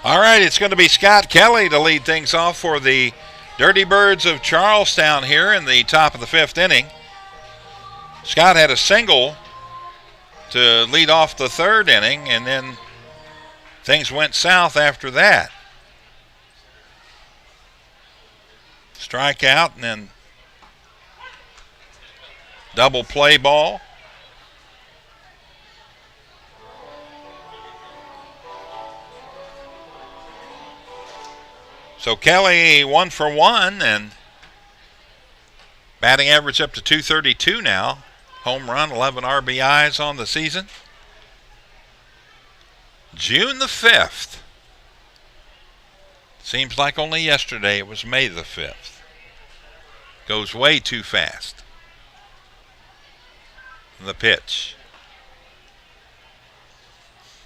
All right, it's going to be Scott Kelly to lead things off for the Dirty Birds of Charlestown here in the top of the 5th inning. Scott had a single to lead off the 3rd inning, and then things went south after that. Strikeout and then double play ball. So Kelly 1 for 1 and batting average up to .232 now. Home run, 11 RBIs on the season. June the 5th. Seems like only yesterday it was May the 5th. Goes way too fast. The pitch.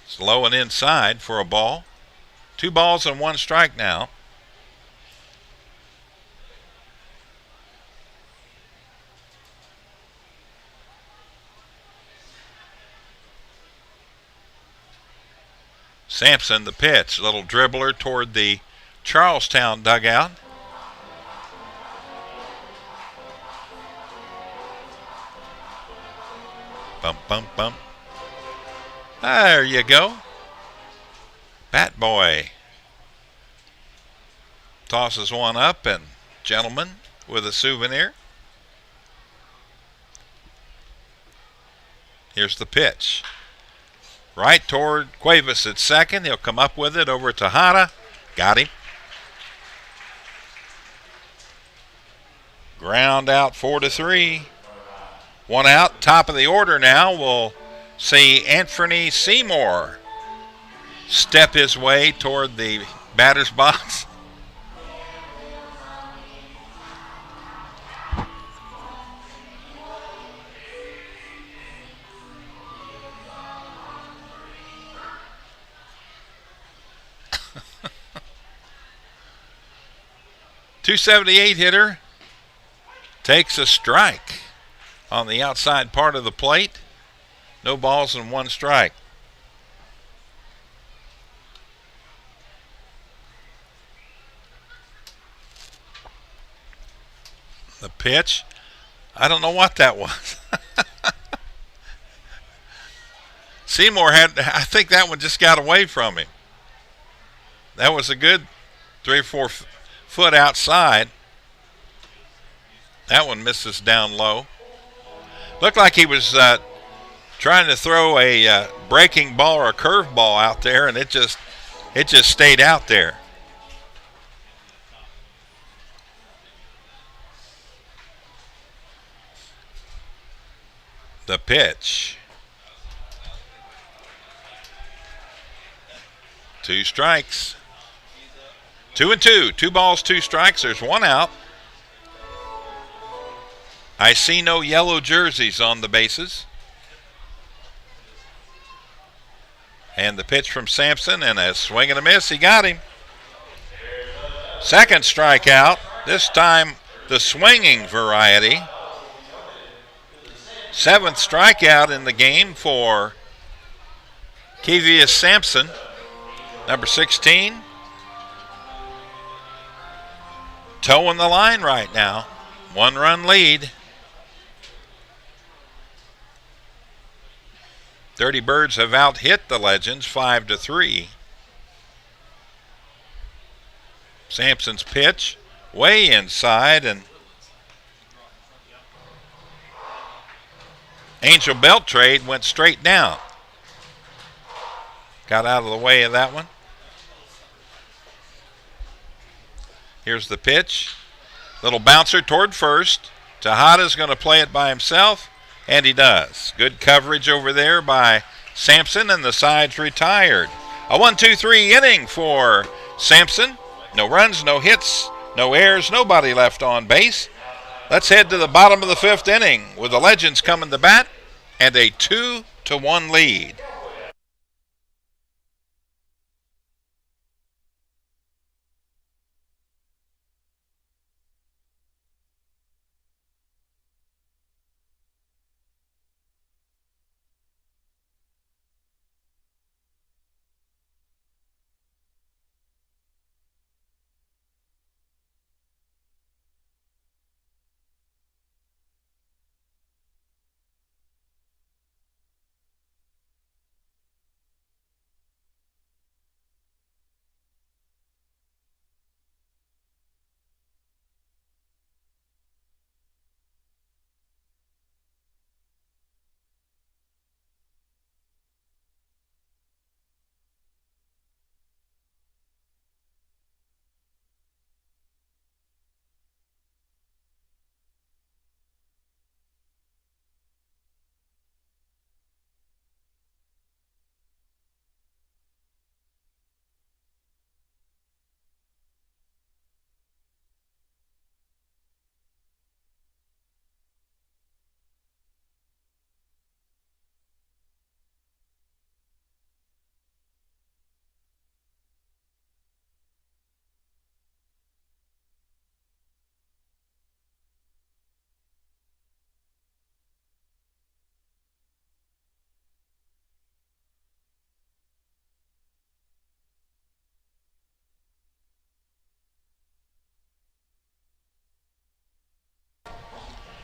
Slow and inside for a ball. 2 balls and 1 strike now. Sampson, the pitch. Little dribbler toward the Charlestown dugout. Bump, bump, bump. There you go. Bat boy tosses one up, and gentleman with a souvenir. Here's the pitch. Right toward Cuevas at second. He'll come up with it over to Tejada. Got him. Ground out 4-3. 1 out. Top of the order now. We'll see Anthony Seymour step his way toward the batter's box. .278 hitter takes a strike on the outside part of the plate. No balls and one strike. The pitch, I don't know what that was. Seymour I think that one just got away from him. That was a good 3 or 4 foot outside. That one misses down low. Looked like he was trying to throw a breaking ball or a curve ball out there, and it just stayed out there. The pitch. 2 strikes. 2-2. 2 balls, 2 strikes. There's 1 out. I see no yellow jerseys on the bases. And the pitch from Sampson, and a swing and a miss. He got him. Second strikeout. This time the swinging variety. 7th strikeout in the game for Kevius Sampson, number 16. Towing the line right now. 1-run lead. Dirty Birds have out-hit the Legends 5-3. Sampson's pitch way inside, and Angel Belt trade went straight down. Got out of the way of that one. Here's the pitch. Little bouncer toward first. Tejada's going to play it by himself, and he does. Good coverage over there by Sampson, and the side's retired. A 1-2-3 inning for Sampson. No runs, no hits, no errors, nobody left on base. Let's head to the bottom of the 5th inning with the Legends coming to bat and a 2-1 lead.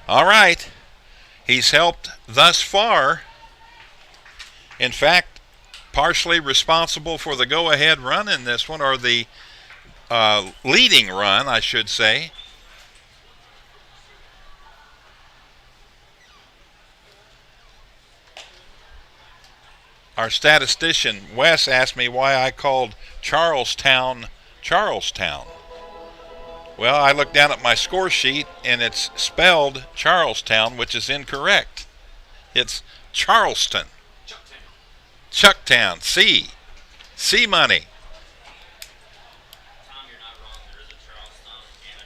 All right. He's helped thus far. In fact, partially responsible for the go-ahead run in this one, or the leading run, I should say. Our statistician, Wes, asked me why I called Charlestown, Charlestown. Well, I looked down at my score sheet, and it's spelled Charlestown, which is incorrect. It's Charleston. Chucktown. C money.
Tom, you're not wrong. There is a Charleston and a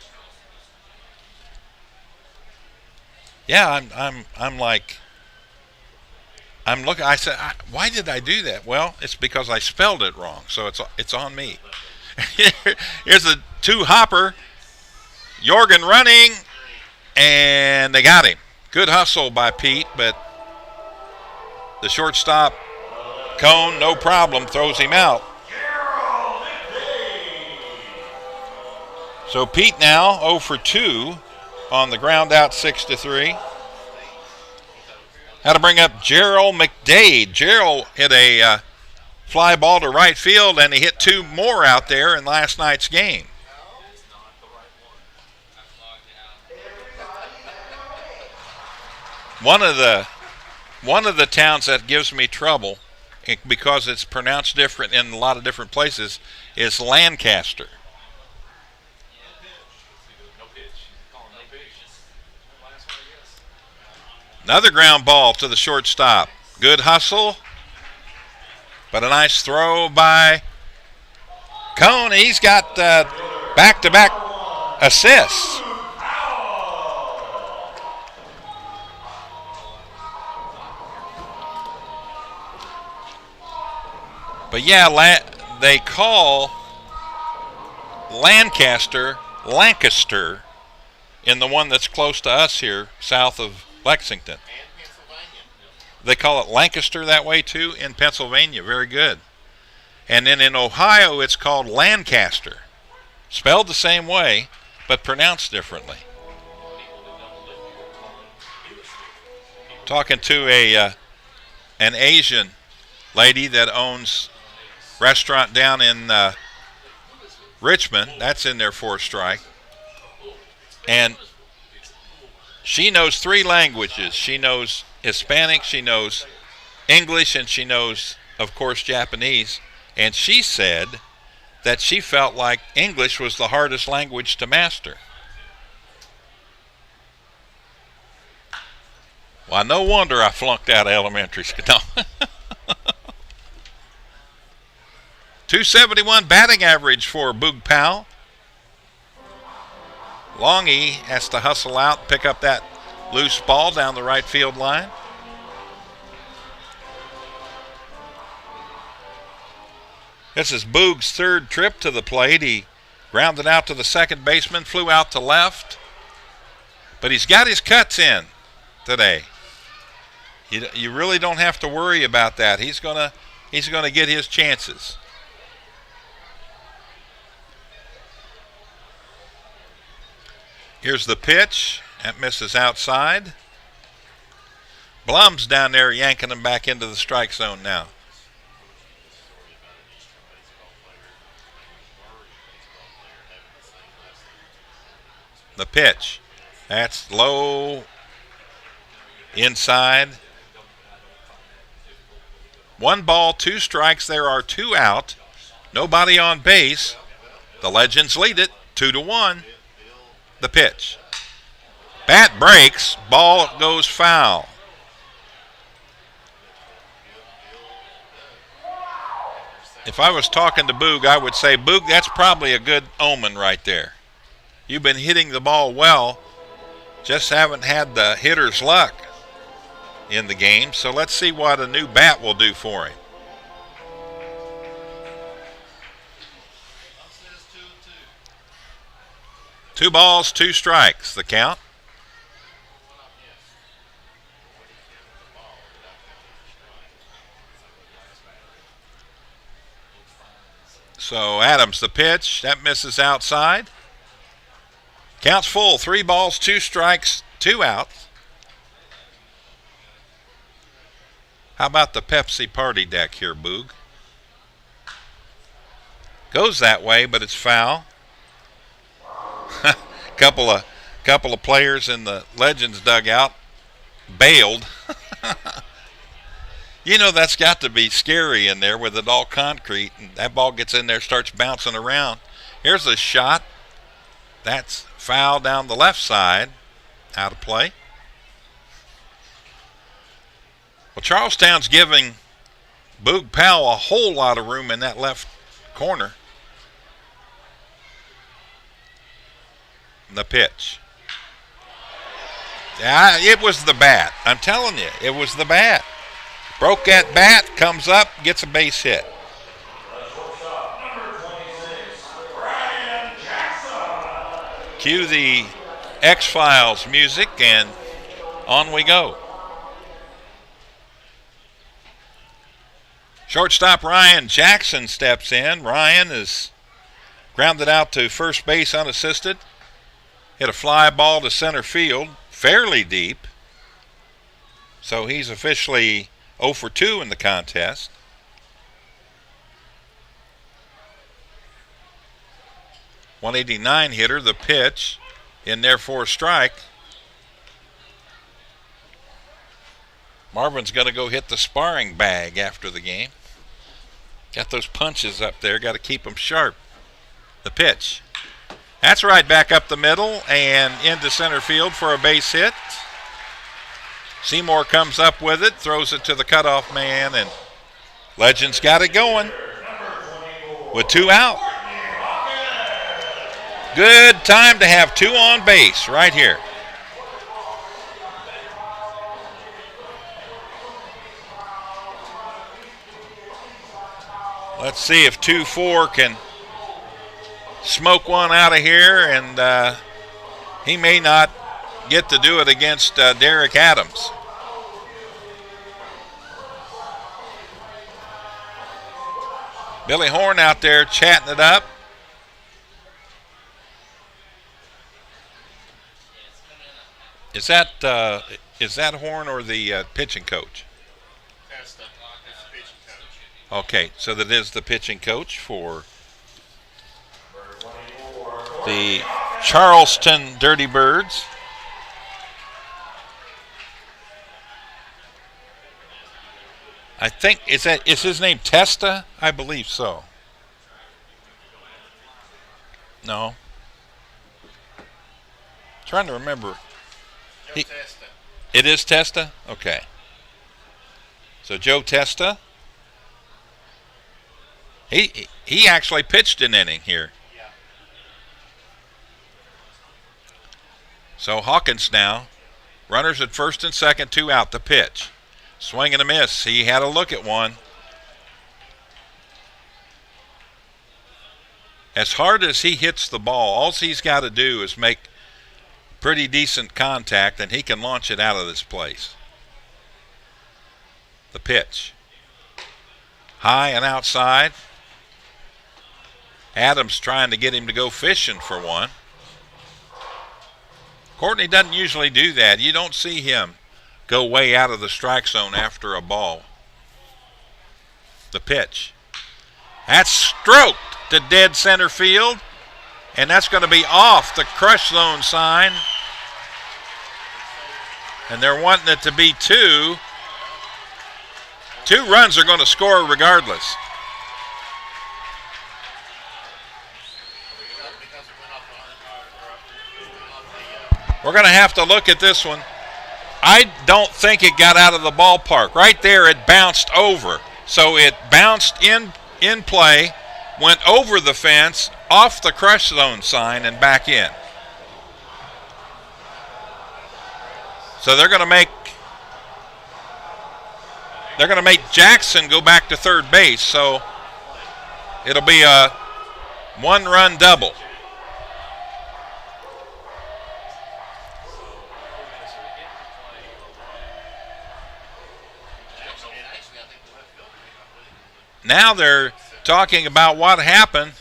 Charleston.
Yeah, I'm like, I'm looking. I said, why did I do that? Well, it's because I spelled it wrong, so it's on me. Here's a two-hopper. Jorgen running, and they got him. Good hustle by Pete, but the shortstop, Cone, no problem, throws him out. So Pete now 0 for 2 on the ground out, 6-3. How to bring up Gerald McDade. Gerald hit a fly ball to right field, and he hit two more out there in last night's game. One of the towns that gives me trouble because it's pronounced different in a lot of different places is Lancaster. Another ground ball to the shortstop. Good hustle, but a nice throw by Cone. He's got back-to-back assists. But yeah, they call Lancaster in the one that's close to us here, south of Lexington. They call it Lancaster that way too in Pennsylvania. Very good. And then in Ohio, it's called Lancaster. Spelled the same way, but pronounced differently. Talking to an Asian lady that owns restaurant down in Richmond. That's in their fourth strike. And she knows 3 languages. She knows Hispanic, she knows English, and she knows, of course, Japanese. And she said that she felt like English was the hardest language to master. Well, no wonder I flunked out of elementary school. No. 271 batting average for Boog Powell. Longy has to hustle out, pick up that loose ball down the right field line. This is Boog's third trip to the plate. He grounded out to the second baseman, flew out to left. But he's got his cuts in today. You really don't have to worry about that. He's gonna get his chances. Here's the pitch. That misses outside. Blum's down there yanking him back into the strike zone now. The pitch. That's low. Inside. 1 ball, 2 strikes. There are 2 out. Nobody on base. The Legends lead it 2-1. The pitch. Bat breaks. Ball goes foul. If I was talking to Boog, I would say, Boog, that's probably a good omen right there. You've been hitting the ball well, just haven't had the hitter's luck in the game. So let's see what a new bat will do for him. Two balls, 2 strikes, the count. So Adams, the pitch, that misses outside. Count's full, 3 balls, 2 strikes, 2 outs. How about the Pepsi party deck here, Boog? Goes that way, but it's foul. couple of players in the Legends dugout bailed. You know, that's got to be scary in there with it all concrete, and that ball gets in there, starts bouncing around. Here's a shot. That's foul down the left side. Out of play. Well, Charlestown's giving Boog Powell a whole lot of room in that left corner. The pitch. Yeah, it was the bat. I'm telling you, it was the bat. Broke that bat, comes up, gets a base hit. Cue the X-Files music, and on we go. Shortstop Ryan Jackson steps in. Ryan is grounded out to first base unassisted. Hit a fly ball to center field, fairly deep. So he's officially 0 for 2 in the contest. .189 hitter, the pitch, in there for a strike. Marvin's going to go hit the sparring bag after the game. Got those punches up there, got to keep them sharp. The pitch. That's right back up the middle and into center field for a base hit. Seymour comes up with it, throws it to the cutoff man, and Legends got it going with 2 out. Good time to have 2 on base right here. Let's see if 2-4 can smoke one out of here, and he may not get to do it against Derek Adams. Billy Horn out there chatting it up. Is that Horn or the pitching coach?
That's the pitching coach.
Okay, so that is the pitching coach for the Charleston Dirty Birds. I think is his name Testa? I believe so. No. Trying to remember.
Testa.
It is Testa? Okay. So Joe Testa. He actually pitched an inning here.
Yeah.
So Hawkins now. Runners at first and second, 2 out. The pitch. Swing and a miss. He had a look at one. As hard as he hits the ball, all he's got to do is make pretty decent contact, and he can launch it out of this place. The pitch. High and outside. Adams trying to get him to go fishing for one. Courtney doesn't usually do that. You don't see him go way out of the strike zone after a ball. The pitch. That's stroked to dead center field, and that's going to be off the crush zone sign. And they're wanting it to be 2. 2 runs are going to score regardless. We're going to have to look at this one. I don't think it got out of the ballpark. Right there, it bounced over. So it bounced in play, went over the fence, off the crush zone sign, and back in. So they're going to make Jackson go back to third base. So it'll be a 1-run double. Now they're talking about what happened.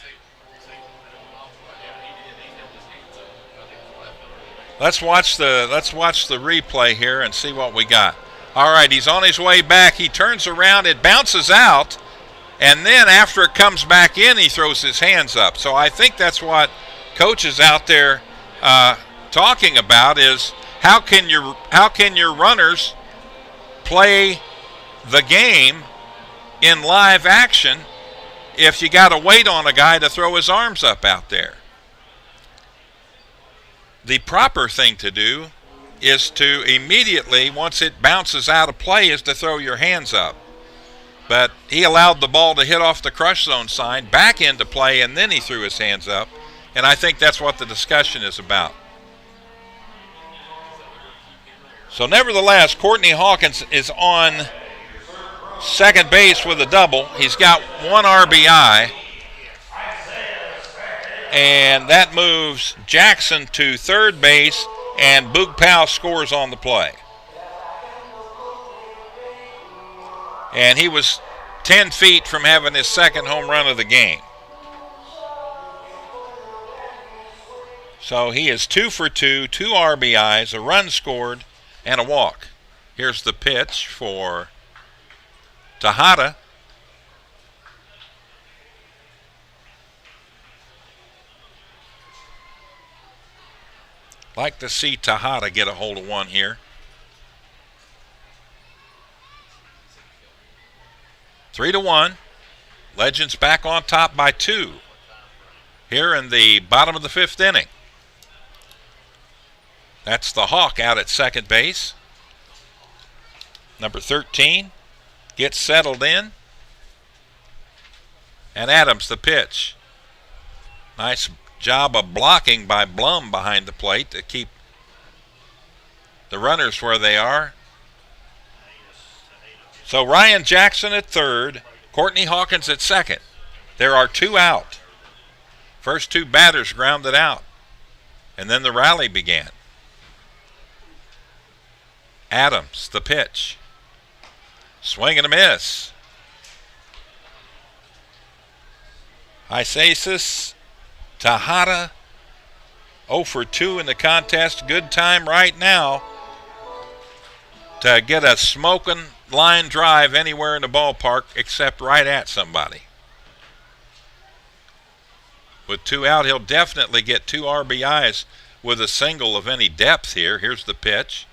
Let's watch the replay here and see what we got. All right, he's on his way back. He turns around, it bounces out, and then after it comes back in, he throws his hands up. So I think that's what Coach is out there talking about, is how can your runners play the game in live action if you got to wait on a guy to throw his arms up out there. The proper thing to do is to immediately, once it bounces out of play, is to throw your hands up. But he allowed the ball to hit off the crush zone sign, back into play, and then he threw his hands up. And I think that's what the discussion is about. So nevertheless, Courtney Hawkins is on second base with a double. He's got 1 RBI. And that moves Jackson to third base, and Boog Powell scores on the play. And he was 10 feet from having his second home run of the game. So he is 2 for 2, 2 RBIs, a run scored, and a walk. Here's the pitch for Tejada. Like to see Tejada get a hold of one here. 3-1. Legends back on top by 2 here in the bottom of the 5th inning. That's the Hawk out at second base. Number 13 gets settled in. And Adams the pitch. Nice job of blocking by Blum behind the plate to keep the runners where they are. So Ryan Jackson at third, Courtney Hawkins at second. There are 2 out. First 2 batters grounded out. And then the rally began. Adams, the pitch. Swing and a miss. Isasis, Tejada, 0 for 2 in the contest. Good time right now to get a smoking line drive anywhere in the ballpark except right at somebody. With 2 out, he'll definitely get 2 RBIs with a single of any depth here. Here's the pitch.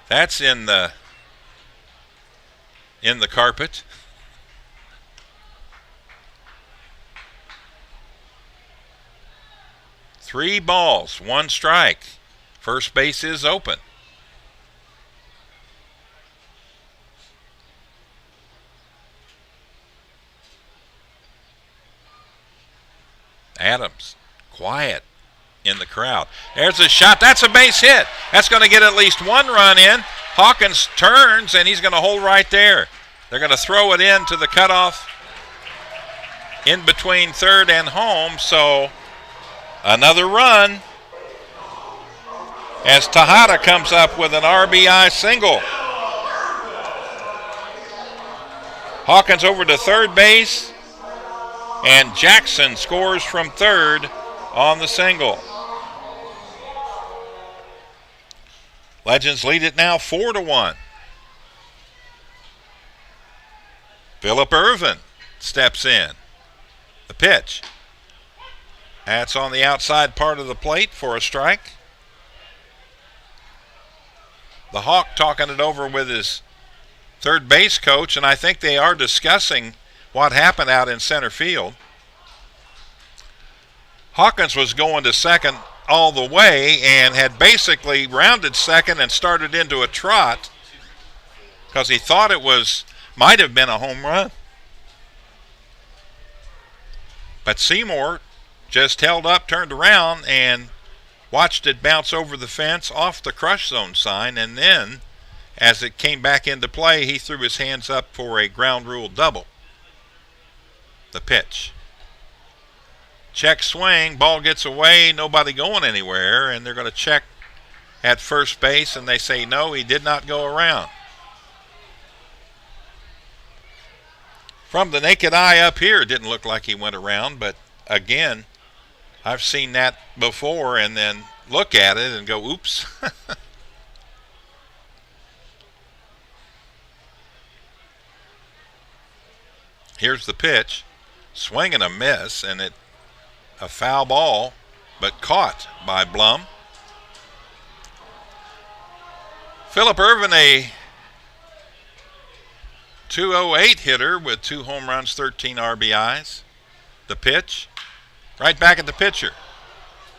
That's in the carpet. Three balls, 1 strike. First base is open. Adams, quiet in the crowd. There's a shot. That's a base hit. That's going to get at least 1 run in. Hawkins turns, and he's going to hold right there. They're going to throw it into the cutoff in between third and home. So another run as Tejada comes up with an RBI single. Hawkins over to third base, and Jackson scores from third on the single. Legends lead it now 4-1. Phillip Irvin steps in. The pitch. That's on the outside part of the plate for a strike. The Hawk talking it over with his third base coach, and I think they are discussing what happened out in center field. Hawkins was going to second all the way and had basically rounded second and started into a trot because he thought it might have been a home run. But Seymour just held up, turned around, and watched it bounce over the fence off the crush zone sign, and then as it came back into play, he threw his hands up for a ground rule double. The pitch. Check swing, ball gets away, nobody going anywhere, and they're going to check at first base, and they say no, he did not go around. From the naked eye up here, it didn't look like he went around, but again, I've seen that before and then look at it and go, oops. Here's the pitch. Swing and a miss, and a foul ball, but caught by Blum. Phillip Irvin, a .208 hitter with 2 home runs, 13 RBIs. The pitch, right back at the pitcher.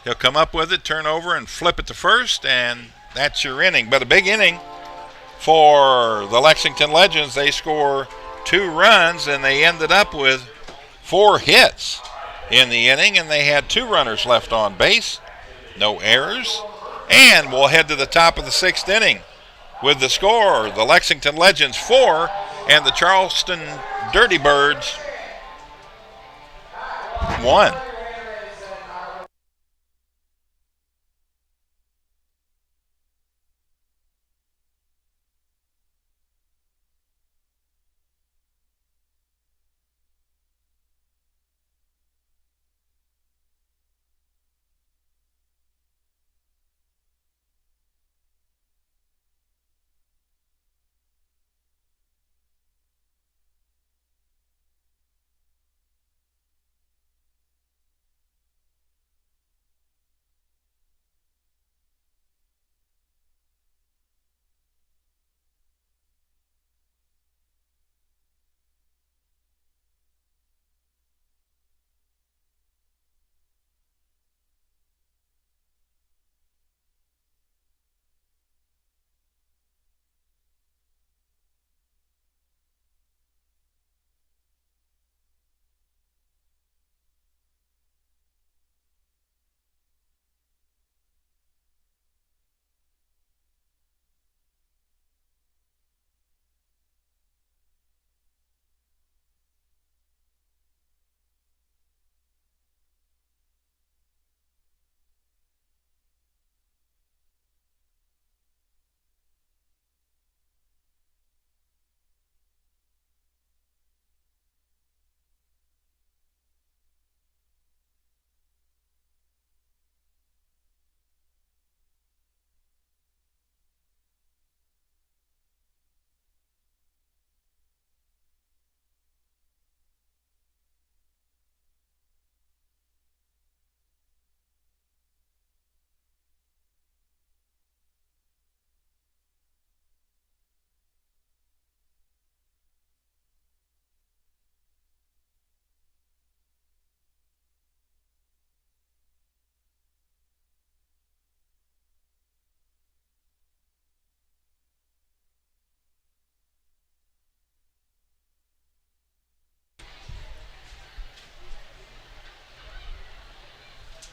He'll come up with it, turn over, and flip it to first, and that's your inning. But a big inning for the Lexington Legends. They score 2 runs, and they ended up with 4 hits in the inning, and they had 2 runners left on base. No errors. And we'll head to the top of the 6th inning with the score. The Lexington Legends 4 And the Charleston Dirty Birds won.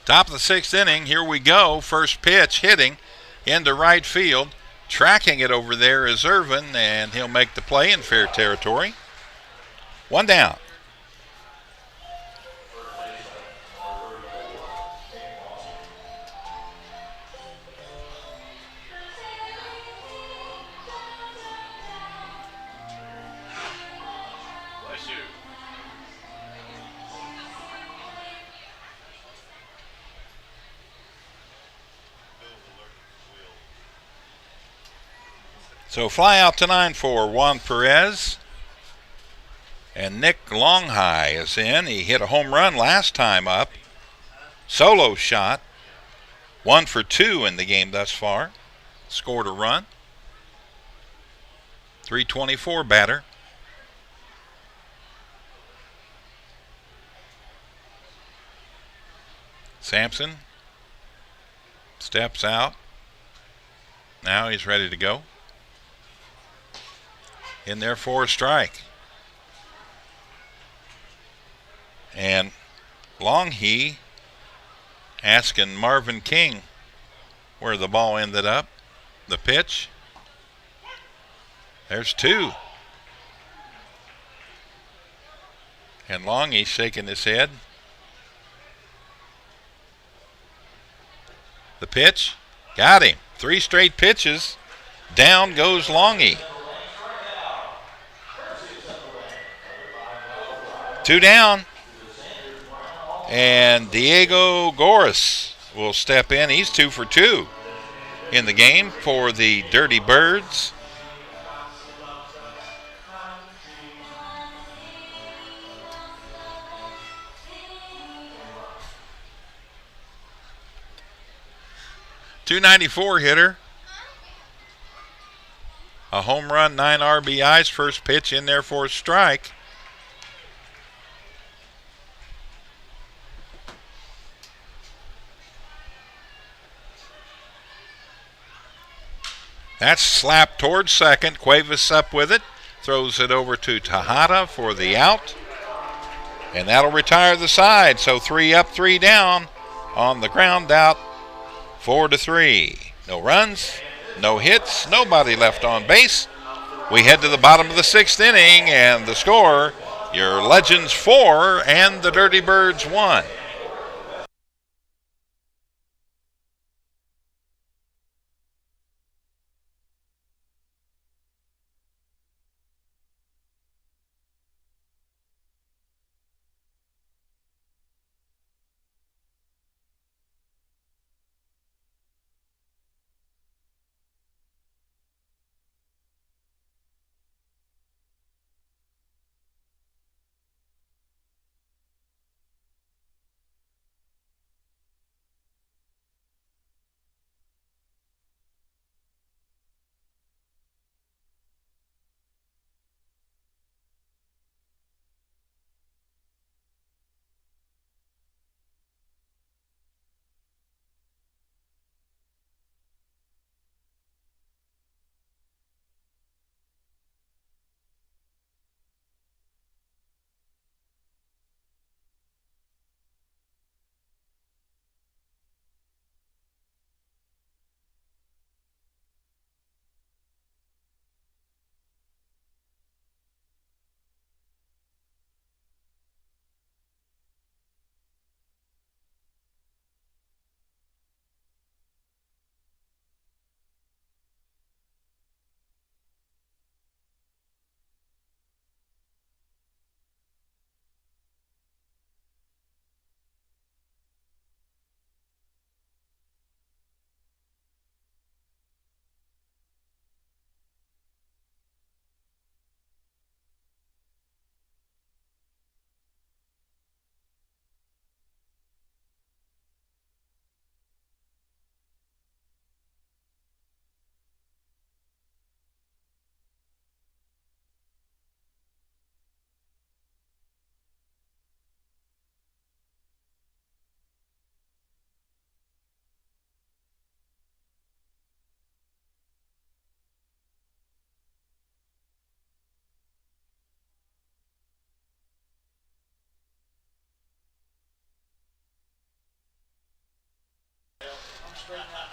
Top of the 6th inning, here we go. First pitch hitting into right field. Tracking it over there is Irvin, and he'll make the play in fair territory. One down. So fly out to 9 for Juan Perez. And Nick Longhigh is in. He hit a home run last time up. Solo shot. 1 for 2 in the game thus far. Scored a run. 324 batter. Sampson steps out. Now he's ready to go. In there for a strike. And Longhigh asking Marvin King where the ball ended up. The pitch. There's 2. And Longhigh shaking his head. The pitch. Got him. 3 straight pitches. Down goes Longhigh. 2 down. And Diego Goris will step in. He's 2 for 2 in the game for the Dirty Birds. .294 hitter. A home run, 9 RBIs. First pitch in there for a strike. That's slapped towards second. Cuevas up with it. Throws it over to Tejada for the out. And that'll retire the side. So 3 up, 3 down on the ground out. 4-3. No runs, no hits, nobody left on base. We head to the bottom of the 6th inning, and the score, your Legends 4 and the Dirty Birds 1.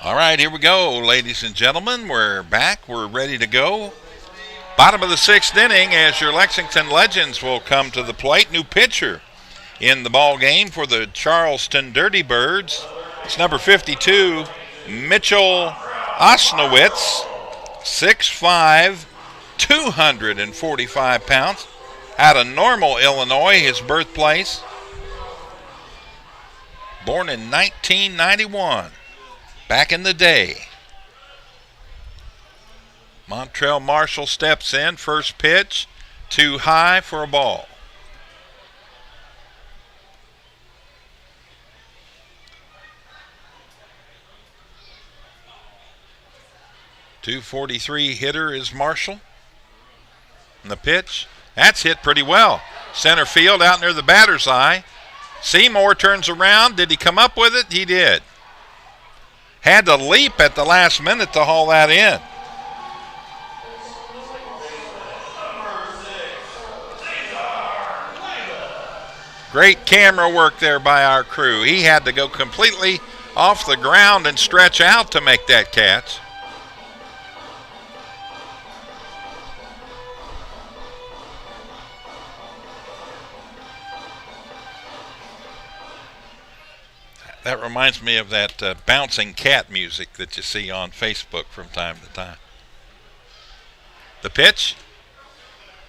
All right, here we go, ladies and gentlemen. We're back. We're ready to go. Bottom of the 6th inning as your Lexington Legends will come to the plate. New pitcher in the ball game for the Charleston Dirty Birds. It's number 52, Mitchell Osnowitz, 6'5", 245 pounds, out of Normal, Illinois, his birthplace. Born in 1991. Back in the day. Montrell Marshall steps in. First pitch, too high for a ball. .243 hitter is Marshall. And the pitch, that's hit pretty well. Center field out near the batter's eye. Seymour turns around. Did he come up with it? He did. Had to leap at the last minute to haul that in. Great camera work there by our crew. He had to go completely off the ground and stretch out to make that catch. That reminds me of that bouncing cat music that you see on Facebook from time to time. The pitch.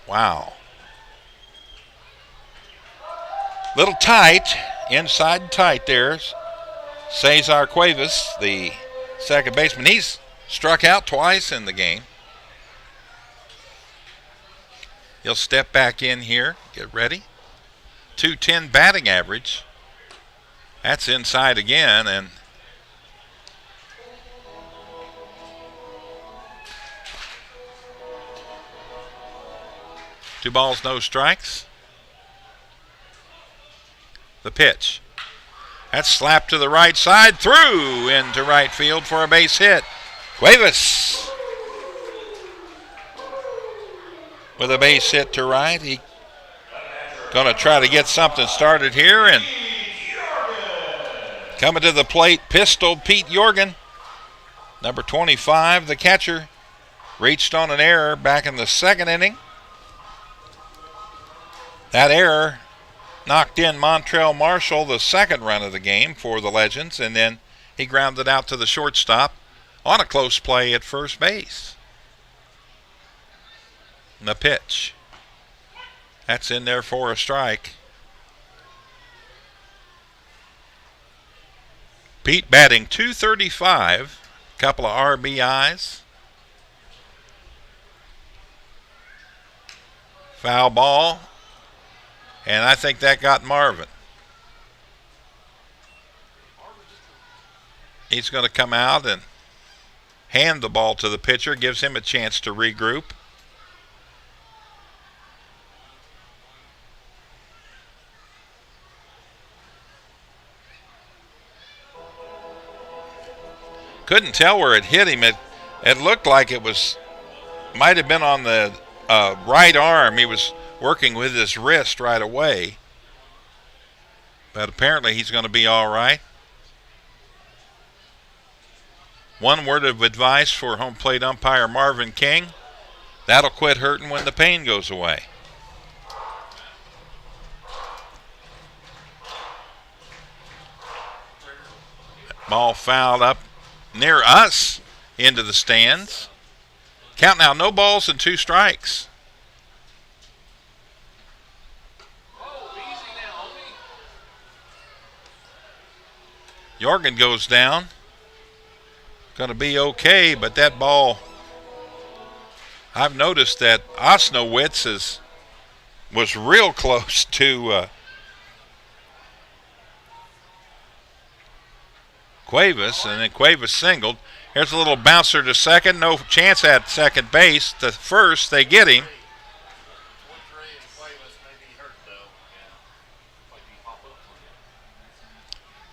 Wow. Little tight, inside tight there. Cesar Cuevas, the second baseman. He's struck out twice in the game. He'll step back in here, get ready. .210 batting average. That's inside again, and two balls, no strikes. The pitch. That's slapped to the right side, through into right field for a base hit. Cuevas with a base hit to right. He going to try to get something started here, and coming to the plate, Pistol Pete Jorgen, number 25, the catcher, reached on an error back in the second inning. That error knocked in Montrell Marshall, the second run of the game for the Legends, and then he grounded out to the shortstop on a close play at first base. And the pitch. That's in there for a strike. Pete batting .235, couple of RBIs. Foul ball. And I think that got Marvin. He's going to come out and hand the ball to the pitcher, gives him a chance to regroup. Couldn't tell where it hit him. It looked like it might have been on the right arm. He was working with his wrist right away. But apparently he's going to be all right. One word of advice for home plate umpire Marvin King: that'll quit hurting when the pain goes away. Ball fouled up near us into the stands. Count now, no balls and 2 strikes. Jorgen goes down. Going to be okay, but that ball, I've noticed that Osnowitz was real close to Cuevas, and then Cuevas singled. Here's a little bouncer to second. No chance at second base. To first, they get him.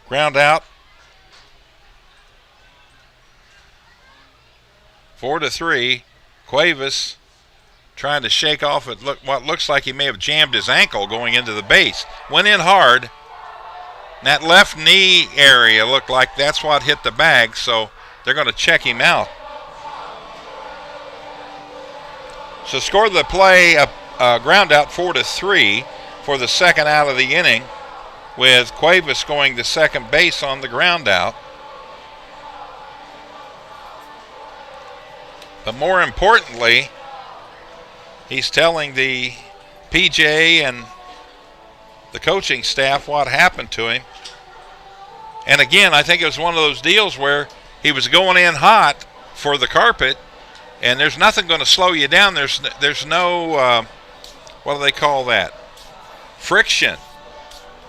Ground out. 4-3. Cuevas trying to shake off what looks like he may have jammed his ankle going into the base. Went in hard. That left knee area looked like that's what hit the bag, so they're going to check him out. So score the play, ground out 4-3 for the second out of the inning, with Cuevas going to second base on the ground out. But more importantly, he's telling the PJ and the coaching staff what happened to him. And again, I think it was one of those deals where he was going in hot for the carpet, and there's nothing going to slow you down. There's no, what do they call that? Friction.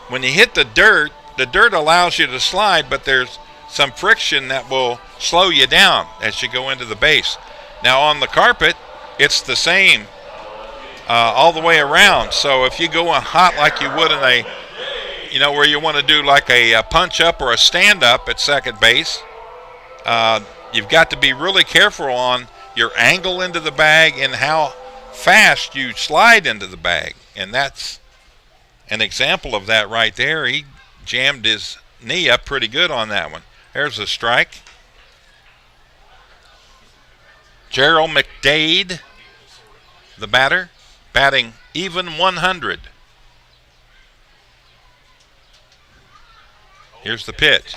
When you hit the dirt allows you to slide, but there's some friction that will slow you down as you go into the base. Now on the carpet, it's the same all the way around. So if you go hot like you would in where you want to do like a punch up or a stand up at second base, you've got to be really careful on your angle into the bag and how fast you slide into the bag. And that's an example of that right there. He jammed his knee up pretty good on that one. There's a strike. Gerald McDade, the batter, batting even 100. Here's the pitch.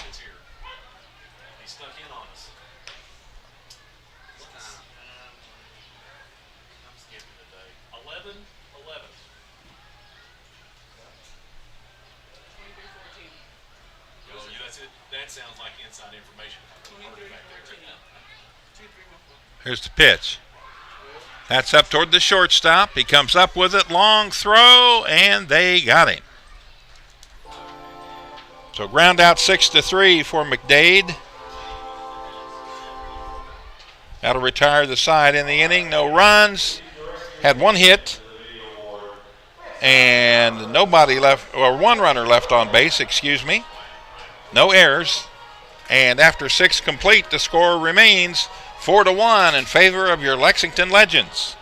That sounds like inside information.
Here's the pitch. That's up toward the shortstop. He comes up with it. Long throw, and they got him. So ground out 6-3 for McDade. That'll retire the side in the inning. No runs. Had one hit. And nobody left, or one runner left on base, excuse me. No errors. And after 6 complete, the score remains 4-1 in favor of your Lexington Legends.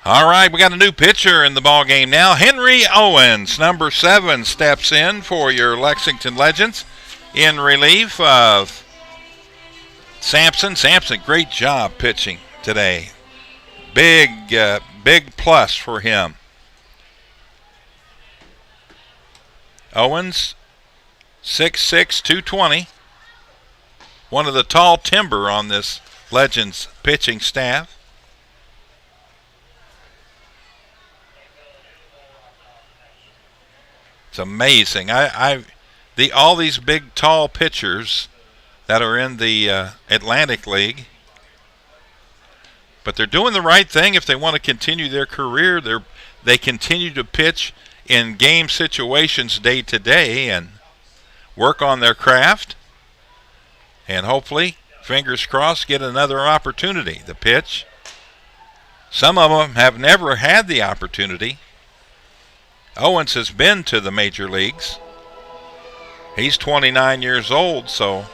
All right, we got a new pitcher in the ball game now. Henry Owens, number 7, steps in for your Lexington Legends in relief of Sampson. Sampson, great job pitching today. Big plus for him. Owens, 6'6", 220. One of the tall timber on this Legends pitching staff. It's amazing. All these big, tall pitchers that are in the Atlantic League, but they're doing the right thing if they want to continue their career. They continue to pitch in game situations day to day and work on their craft, and hopefully, fingers crossed, get another opportunity. The pitch. Some of them have never had the opportunity. Owens has been to the major leagues. He's 29 years old, so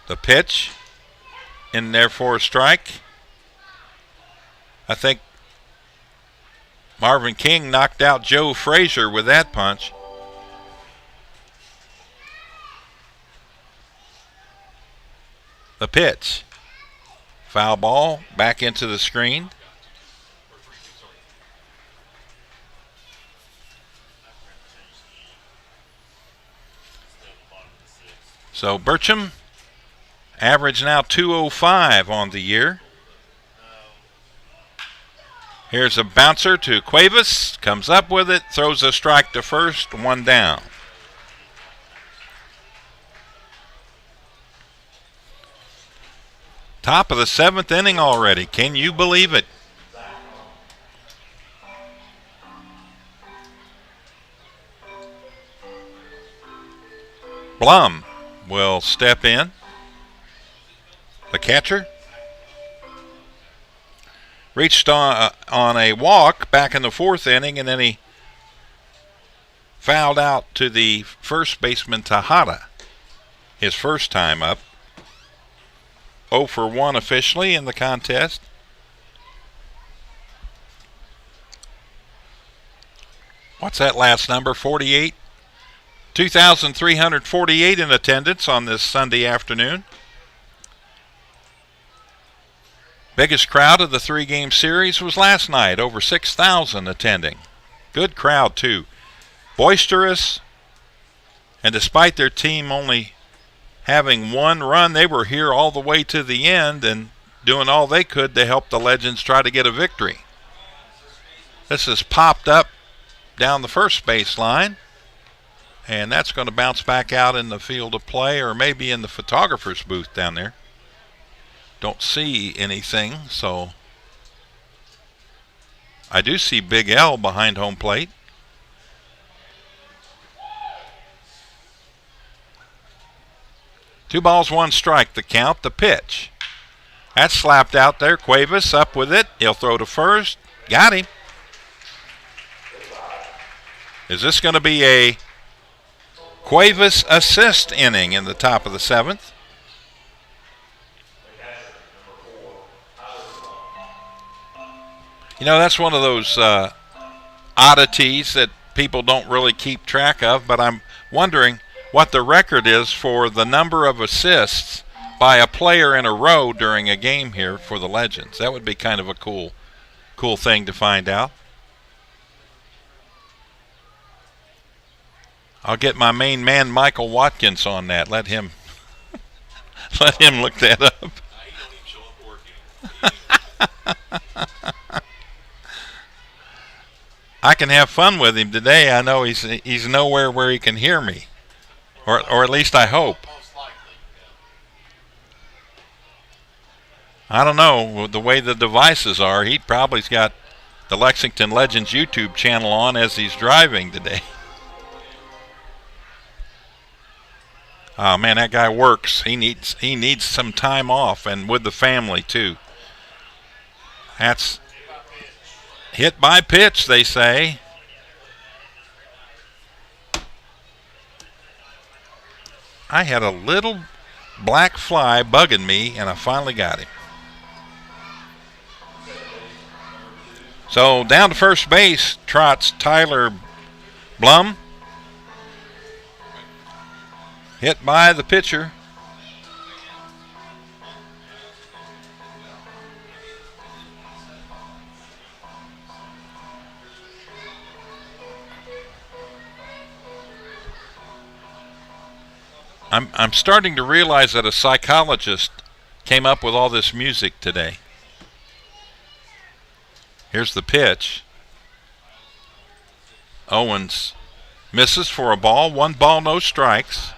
the pitch in there for a strike. I think Marvin King knocked out Joe Frazier with that punch. The pitch. Foul ball back into the screen. So Burcham, average now 205 on the year. Here's a bouncer to Cuevas, comes up with it, throws a strike to first, 1 down. Top of the 7th inning already. Can you believe it? Blum will step in. The catcher reached on a walk back in the 4th inning, and then he fouled out to the first baseman Tejada his first time up. 0 for 1 officially in the contest. What's that last number? 48? 2,348 in attendance on this Sunday afternoon. Biggest crowd of the 3-game series was last night, over 6,000 attending. Good crowd, too. Boisterous, and despite their team only having 1 run, they were here all the way to the end and doing all they could to help the Legends try to get a victory. This has popped up down the first baseline, and that's going to bounce back out in the field of play, or maybe in the photographer's booth down there. Don't see anything, so I do see Big L behind home plate. Two balls, 1 strike, the count. The pitch. That's slapped out there. Cuevas up with it. He'll throw to first. Got him. Is this going to be a Cuevas assist inning in the top of the 7th? You know, that's one of those oddities that people don't really keep track of, but I'm wondering what the record is for the number of assists by a player in a row during a game here for the Legends. That would be kind of a cool thing to find out. I'll get my main man Michael Watkins on that. Let him look that up. I can have fun with him today. I know he's nowhere where he can hear me. Or at least I hope. I don't know. With the way the devices are, he probably's got the Lexington Legends YouTube channel on as he's driving today. Oh man, that guy works. He needs some time off, and with the family too. That's hit by pitch, they say. I had a little black fly bugging me, and I finally got him. So down to first base trots Tyler Blum. Hit by the pitcher. I'm starting to realize that a psychologist came up with all this music today. Here's the pitch. Owens misses for a ball. 1 ball, no strikes.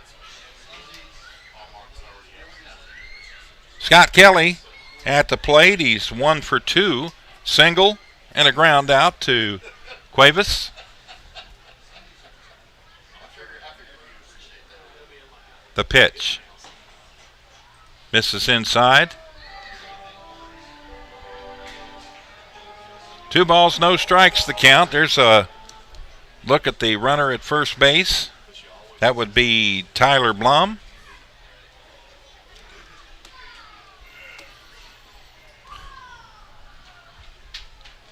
Scott Kelly at the plate. He's 1 for 2. Single and a ground out to Cuevas. The pitch. Misses inside. 2 balls, no strikes, the count. There's a look at the runner at first base. That would be Tyler Blum.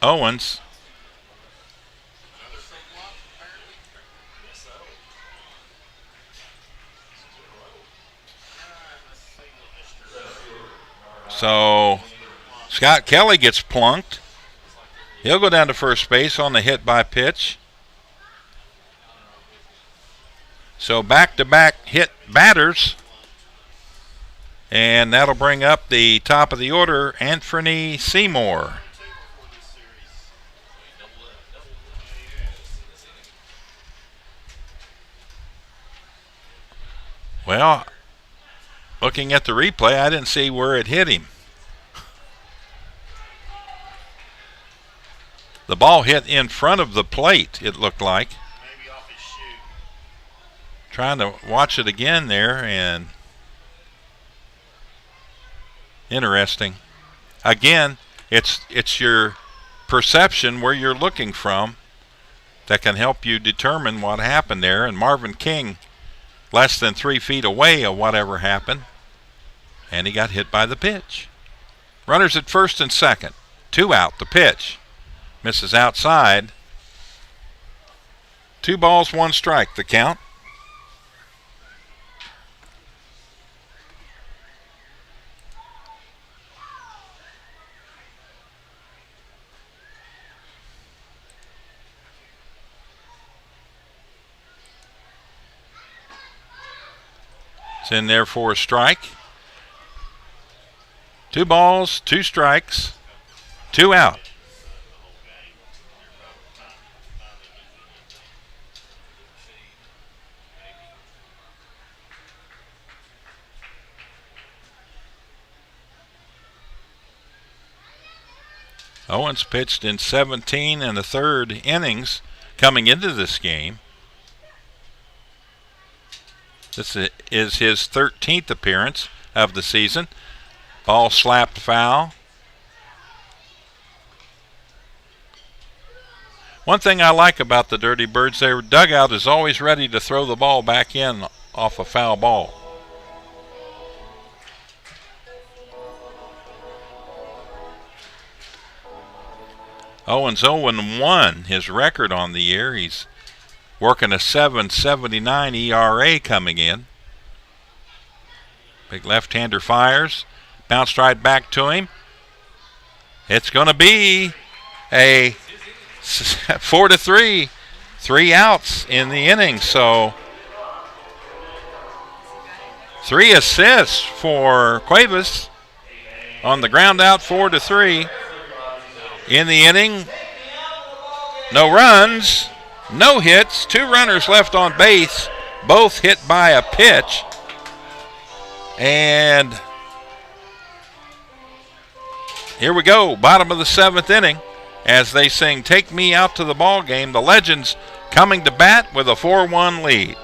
Owens. So Scott Kelly gets plunked. He'll go down to first base on the hit by pitch. So back-to-back hit batters. And that'll bring up the top of the order, Anthony Seymour. Well, looking at the replay, I didn't see where it hit him. The ball hit in front of the plate, it looked like.
Maybe off his shoe.
Trying to watch it again there, and interesting. Again, it's your perception where you're looking from that can help you determine what happened there. And Marvin King, less than 3 feet away of whatever happened, and he got hit by the pitch. Runners at first and second. 2 out, the pitch. Misses outside. 2 balls, 1 strike, the count. It's in there for a strike. 2 balls, 2 strikes, 2 out. Owens pitched in 17 and a third innings coming into this game. This is his 13th appearance of the season. Ball slapped foul. One thing I like about the Dirty Birds, their dugout is always ready to throw the ball back in off a foul ball. Owens 0-1, his record on the year. He's working a 7.79 ERA coming in. Big left-hander fires. Bounced right back to him. It's going to be a 4-3. 3 outs in the inning. So 3 assists for Cuevas on the ground out, 4-3. In the inning, no runs, no hits, 2 runners left on base, both hit by a pitch. And here we go, bottom of the 7th inning, as they sing "Take Me Out to the Ball Game." The Legends coming to bat with a 4-1 lead.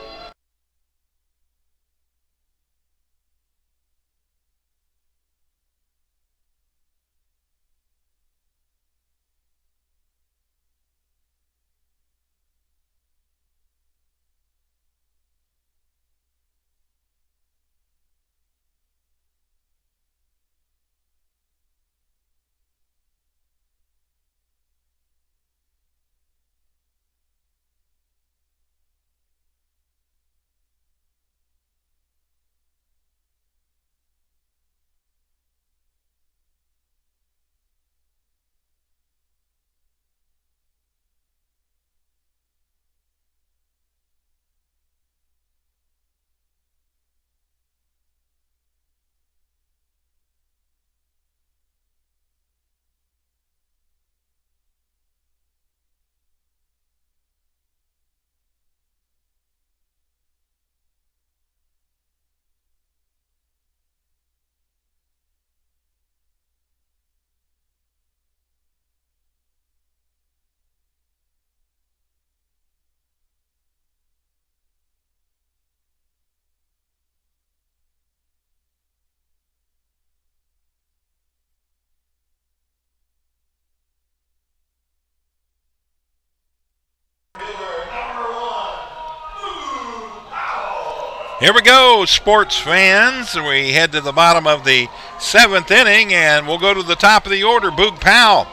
Here we go, sports fans. We head to the bottom of the 7th inning, and we'll go to the top of the order. Boog Powell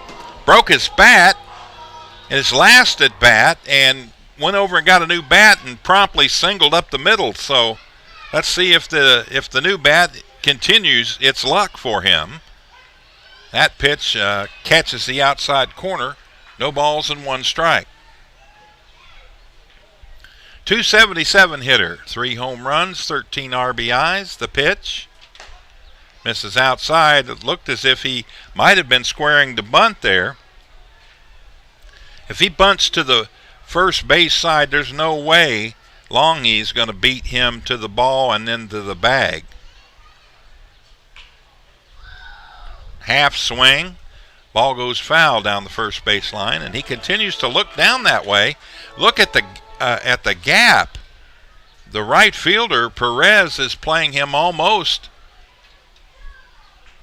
broke his bat, his last at bat, and went over and got a new bat and promptly singled up the middle. So let's see if the new bat continues its luck for him. That pitch catches the outside corner. No balls and 1 strike. 277 hitter, 3 home runs, 13 RBIs. The pitch misses outside. It looked as if he might have been squaring to bunt there. If he bunts to the first base side, there's no way Longy's going to beat him to the ball and then to the bag. Half swing. Ball goes foul down the first base line, and he continues to look down that way. Look at the gap. The right fielder, Perez, is playing him almost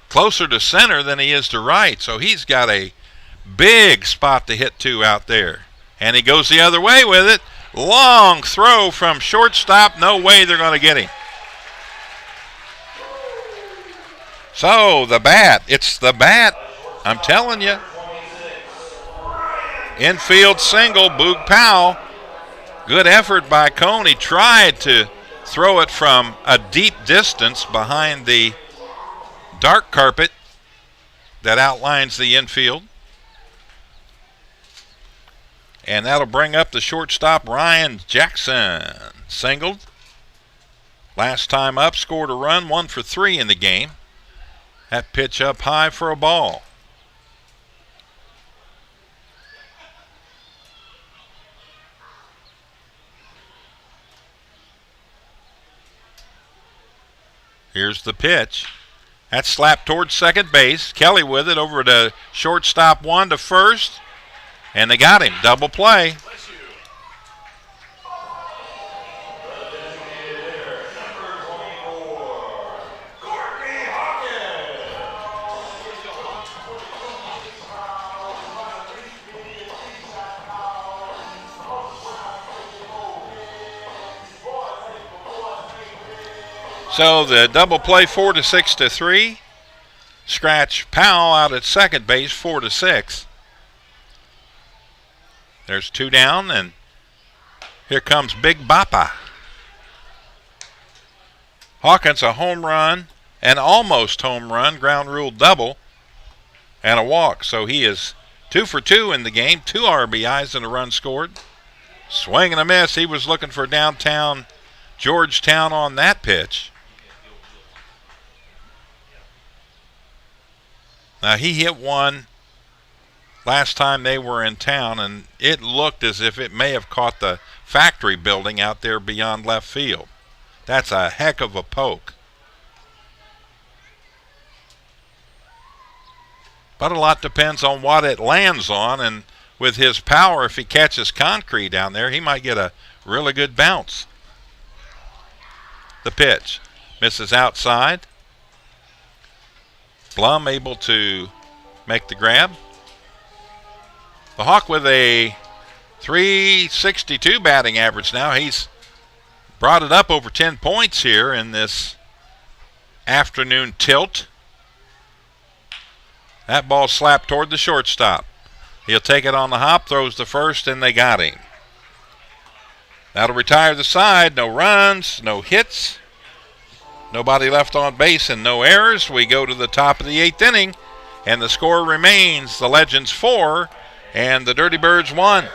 closer to center than he is to right, so he's got a big spot to hit to out there. And he goes the other way with it. Long throw from shortstop. No way they're going to get him. So the bat. It's the bat. I'm telling you. Infield single, Boog Powell. Good effort by Cone. He tried to throw it from a deep distance behind the dark carpet that outlines the infield. And that'll bring up the shortstop, Ryan Jackson. Singled. Last time up, scored a run, 1 for 3 in the game. That pitch up high for a ball. Here's the pitch. That's slapped towards second base. Kelly with it over to shortstop, 1 to first. And they got him. Double play. So the double play, 4 to 6 to 3. Scratch Powell out at second base, 4 to 6. There's 2 down, and here comes Big Bappa. Hawkins a home run, an almost home run, ground rule double, and a walk. So he is 2 for 2 in the game, 2 RBIs and a run scored. Swing and a miss. He was looking for downtown Georgetown on that pitch. Now he hit one last time they were in town, and it looked as if it may have caught the factory building out there beyond left field. That's a heck of a poke. But a lot depends on what it lands on, and with his power, if he catches concrete down there, he might get a really good bounce. The pitch misses outside. Blum able to make the grab. The Hawk with a .362 batting average now. He's brought it up over 10 points here in this afternoon tilt. That ball slapped toward the shortstop. He'll take it on the hop, throws the first, and they got him. That'll retire the side. No runs, no hits, nobody left on base, and no errors. We go to the top of the 8th inning, and the score remains the Legends 4 and the Dirty Birds 1.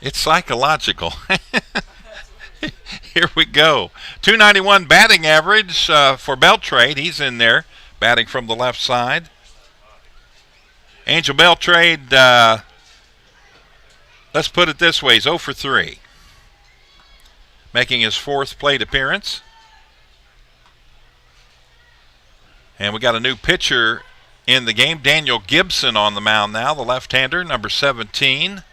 It's psychological. Here we go. 291 batting average for Beltrade. He's in there, batting from the left side. Angel Beltrade, let's put it this way, he's 0 for 3. Making his 4th plate appearance. And we got a new pitcher in the game, Daniel Gibson on the mound now, the left-hander, number 17.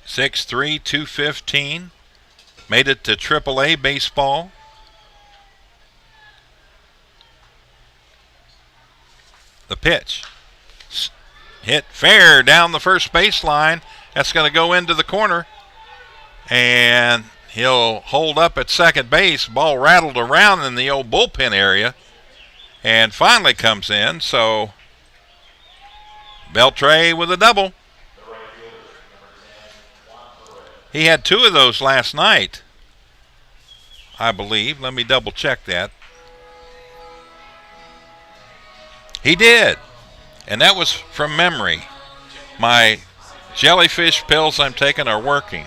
.6'3", 215. Made it to AAA baseball. The pitch. Hit fair down the first baseline. That's going to go into the corner. And he'll hold up at second base. Ball rattled around in the old bullpen area. And finally comes in. So Beltrade with a double. He had 2 of those last night, I believe. Let me double check that. He did. And that was from memory. My jellyfish pills I'm taking are working.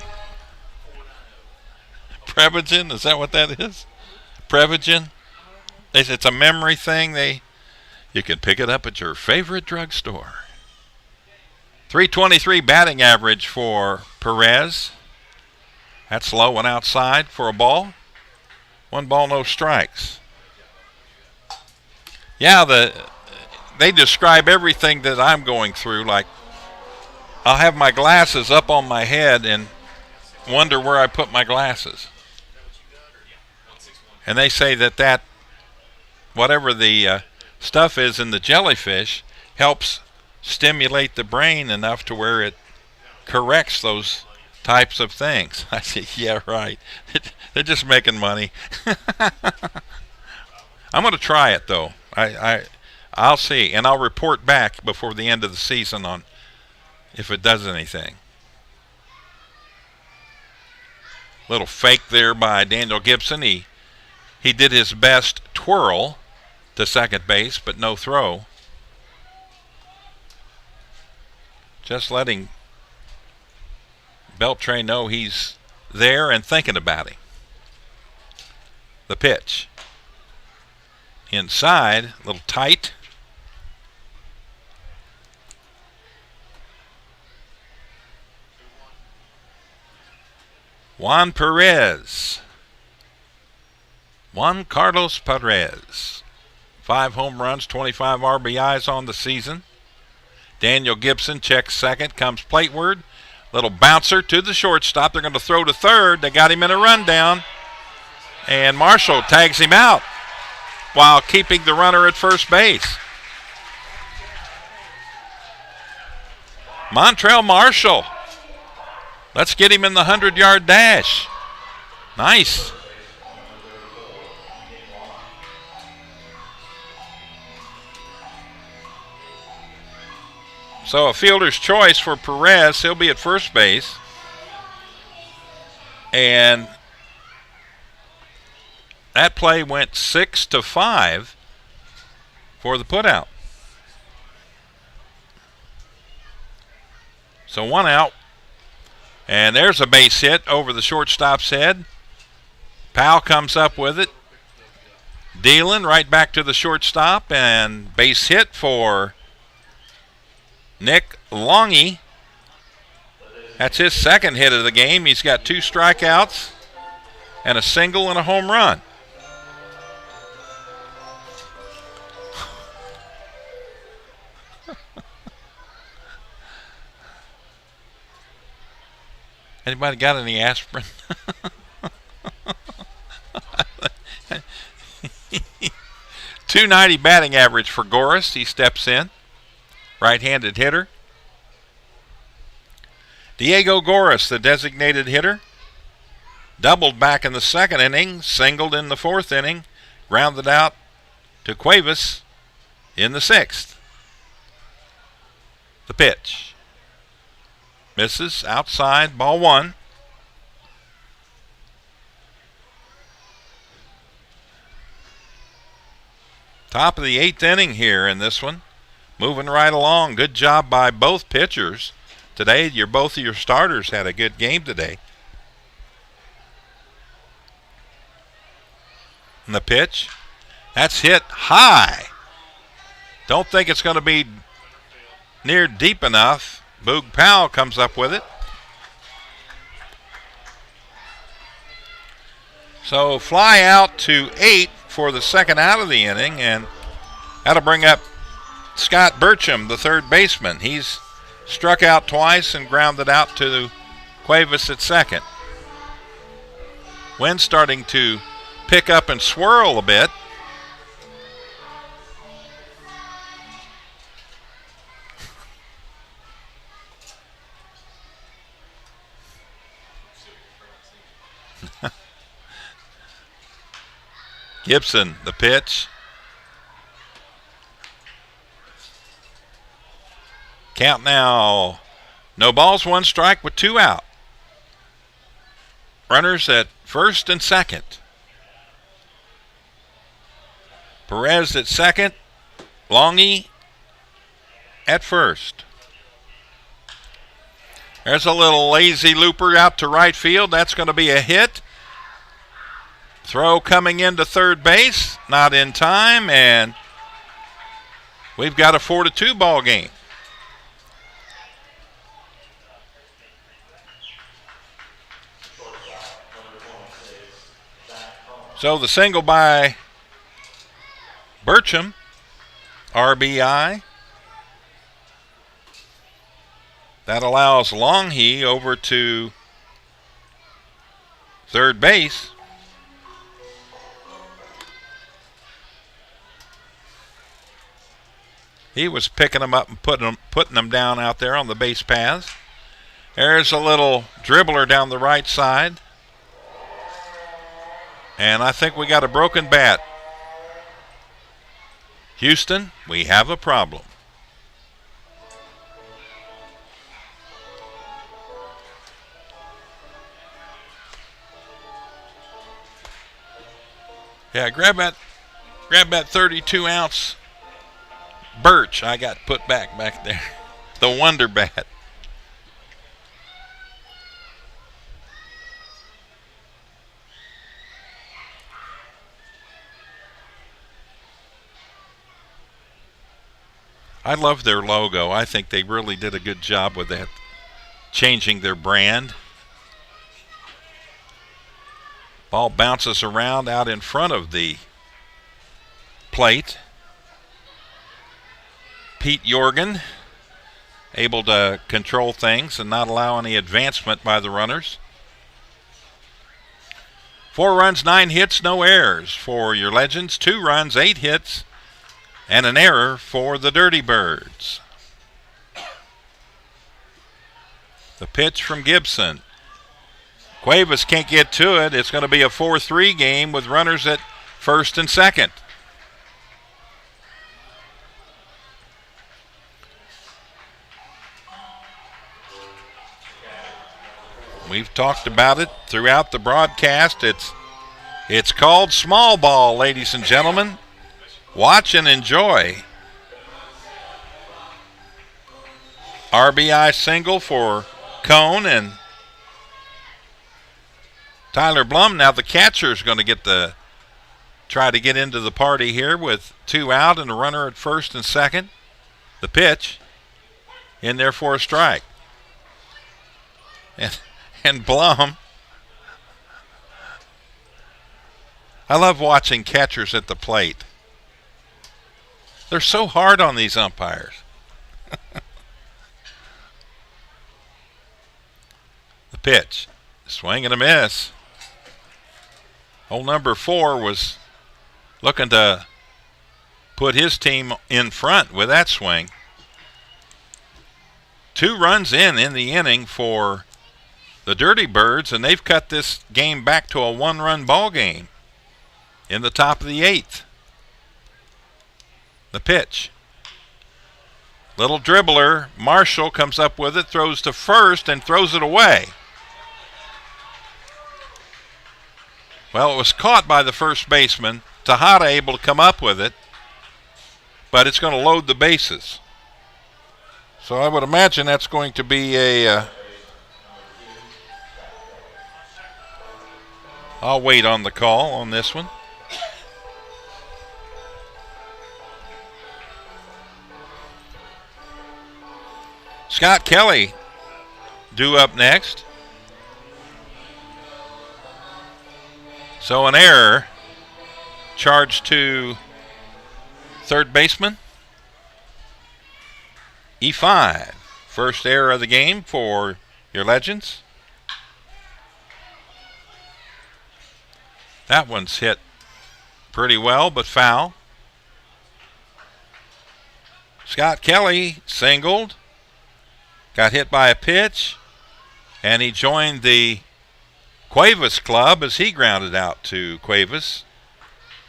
Prevagen, is that what that is? Prevagen? It's a memory thing. You can pick it up at your favorite drugstore. .323 batting average for Perez. That's low and outside for a ball. 1 ball, no strikes. Yeah, they describe everything that I'm going through. Like, I'll have my glasses up on my head and wonder where I put my glasses. And they say that whatever the stuff is in the jellyfish helps stimulate the brain enough to where it corrects those types of things. I say, yeah, right. They're just making money. I'm going to try it, though. I'll see, and I'll report back before the end of the season on if it does anything. Little fake there by Daniel Gibson. He did his best twirl to second base, but no throw. Just letting Beltrade know he's there and thinking about him. The pitch. Inside, a little tight. Juan Carlos Perez. 5 home runs, 25 RBIs on the season. Daniel Gibson checks second, comes plateward. Little bouncer to the shortstop. They're going to throw to third. They got him in a rundown. And Marshall tags him out while keeping the runner at first base. Montrell Marshall. Let's get him in the 100-yard dash. Nice. So a fielder's choice for Perez. He'll be at first base. And that play went 6-5 for the putout. So 1 out. And there's a base hit over the shortstop's head. Powell comes up with it. Dealing right back to the shortstop, and base hit for Nick Longy. That's his second hit of the game. He's got 2 strikeouts and a single and a home run. Anybody got any aspirin? .290 batting average for Goris. He steps in. Right-handed hitter. Diego Goris, the designated hitter. Doubled back in the second inning. Singled in the 4th inning. Grounded out to Cuevas in the 6th. The pitch. Misses outside, ball 1. Top of the 8th inning here in this one. Moving right along. Good job by both pitchers today. Both of your starters had a good game today. And the pitch, that's hit high. Don't think it's going to be near deep enough. Boog Powell comes up with it. So fly out to 8 for the second out of the inning, and that'll bring up Scott Burcham, the third baseman. He's struck out twice and grounded out to Cuevas at second. Wind starting to pick up and swirl a bit. Gibson, the pitch. Count now. No balls, 1 strike with 2 out. Runners at first and second. Perez at second. Longy at first. There's a little lazy looper out to right field. That's going to be a hit. Throw coming into third base. Not in time, and we've got a 4-2 ball game. So the single by Burcham, RBI. That allows Longy over to third base. He was picking them up and putting them down out there on the base paths. There's a little dribbler down the right side. And I think we got a broken bat. Houston, we have a problem. Yeah, grab that 32-ounce birch I got put back there. The Wonder Bat. I love their logo. I think they really did a good job with that, changing their brand. Ball bounces around out in front of the plate. Pete Jorgen able to control things and not allow any advancement by the runners. 4 runs, 9 hits, no errors for your Legends. 2 runs, 8 hits, and an error for the Dirty Birds. The pitch from Gibson. Cuevas can't get to it. It's going to be a 4-3 game with runners at first and second. We've talked about it throughout the broadcast. It's called small ball, ladies and gentlemen. Watch and enjoy. RBI single for Cone and Tyler Blum. Now the catcher is going to try to get into the party here with 2 out and a runner at first and second. The pitch in there for a strike. And Blum. I love watching catchers at the plate. They're so hard on these umpires. The pitch. Swing and a miss. Hole number 4 was looking to put his team in front with that swing. 2 runs in the inning for the Dirty Birds, and they've cut this game back to a 1-run ball game in the top of the 8th. The pitch. Little dribbler. Marshall comes up with it, throws to first, and throws it away. Well, it was caught by the first baseman. Tejada able to come up with it. but it's going to load the bases. So I would imagine that's going to be I'll wait on the call on this one. Scott Kelly due up next. So an error charged to third baseman. E5. First error of the game for your Legends. That one's hit pretty well, but foul. Scott Kelly singled. Got hit by a pitch. And he joined the Cuevas club as he grounded out to Cuevas,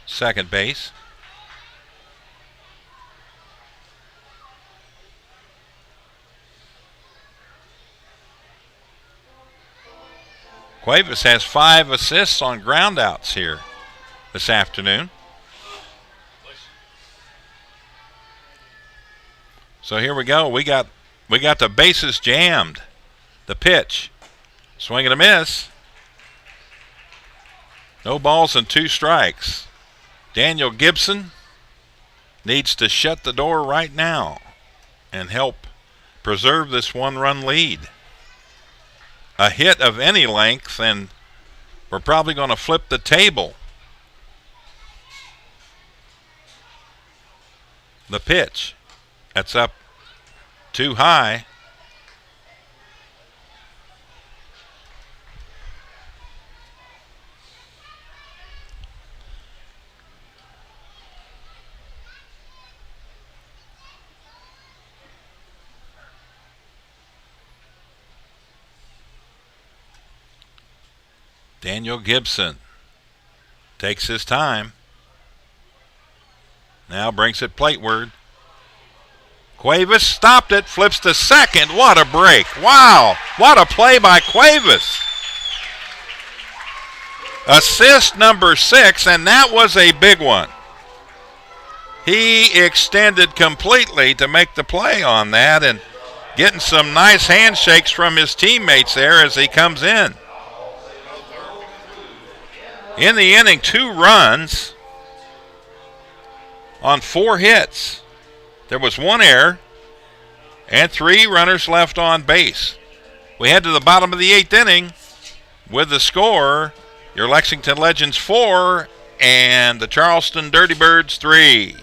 second base. Cuevas has 5 assists on groundouts here this afternoon. So here we go. We got the bases jammed. The pitch. Swing and a miss. No balls and 2 strikes. Daniel Gibson needs to shut the door right now and help preserve this 1-run lead. A hit of any length, and we're probably going to flip the table. The pitch. That's up too high. Daniel Gibson takes his time. Now brings it plateward. Cuevas stopped it, flips to second. What a break. Wow, what a play by Cuevas. Assist number 6, and that was a big one. He extended completely to make the play on that, and getting some nice handshakes from his teammates there as he comes in. In the inning, 2 runs on 4 hits. There was 1 error and 3 runners left on base. We head to the bottom of the 8th inning with the score, your Lexington Legends 4 and the Charleston Dirty Birds 3.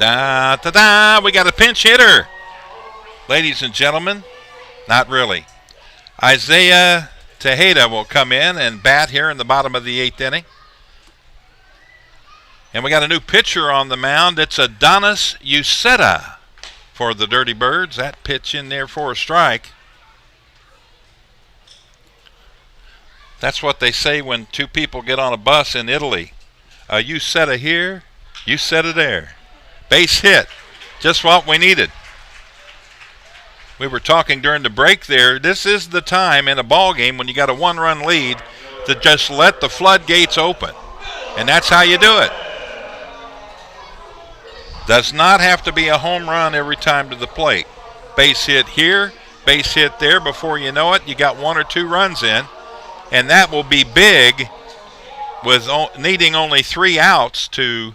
Da-da-da, we got a pinch hitter. Ladies and gentlemen, not really. Isaiah Tejeda will come in and bat here in the bottom of the 8th inning. And we got a new pitcher on the mound. It's Adonis Uceta for the Dirty Birds. That pitch in there for a strike. That's what they say when two people get on a bus in Italy. Uceta here, Uceta there. Base hit, just what we needed. We were talking during the break there. This is the time in a ball game when you got a 1-run lead to just let the floodgates open. And that's how you do it. Does not have to be a home run every time to the plate. Base hit here, base hit there. Before you know it, you got 1 or 2 runs in. And that will be big with needing only 3 outs to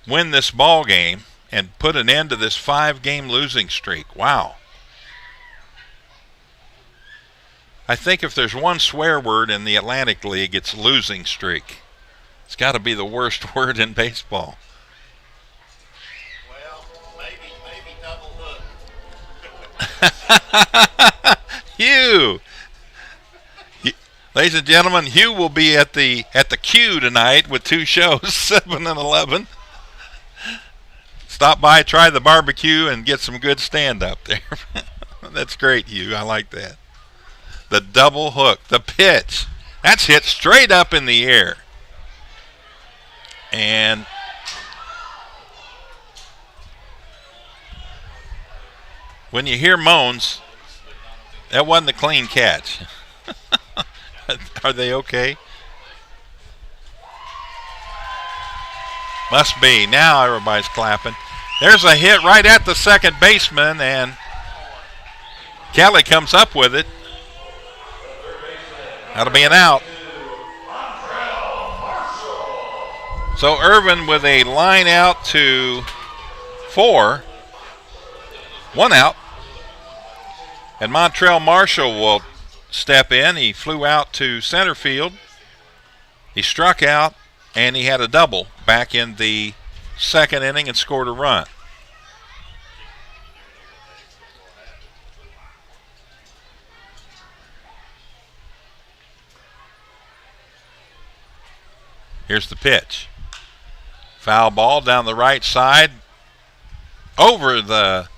win this ball game and put an end to this 5-game losing streak. Wow. I think if there's one swear word in the Atlantic League, it's losing streak. It's got to be the worst word in baseball.
Well, maybe double hook.
Hugh. Ladies and gentlemen, Hugh will be at the Q tonight with 2 shows, 7 and 11. Stop by, try the barbecue, and get some good stand-up there. That's great, Hugh. I like that. The double hook, the pitch. That's hit straight up in the air. And when you hear moans, that wasn't a clean catch. Are they okay? Must be. Now everybody's clapping. There's a hit right at the second baseman, and Kelly comes up with it. That'll be an out. So Irvin with a line out to 4. 1 out. And Montrell Marshall will step in. He flew out to center field. He struck out, and he had a double back in the 2nd inning and scored a run. Here's the pitch. Foul ball down the right side over the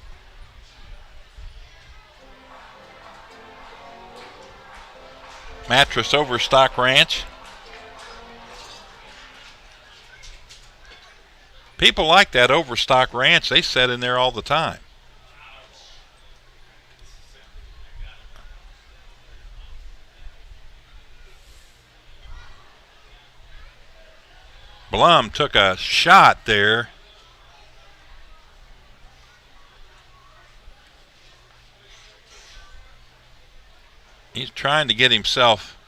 Mattress Overstock Ranch. People like that Overstock Ranch. They sit in there all the time. Blum took a shot there. He's trying to get himself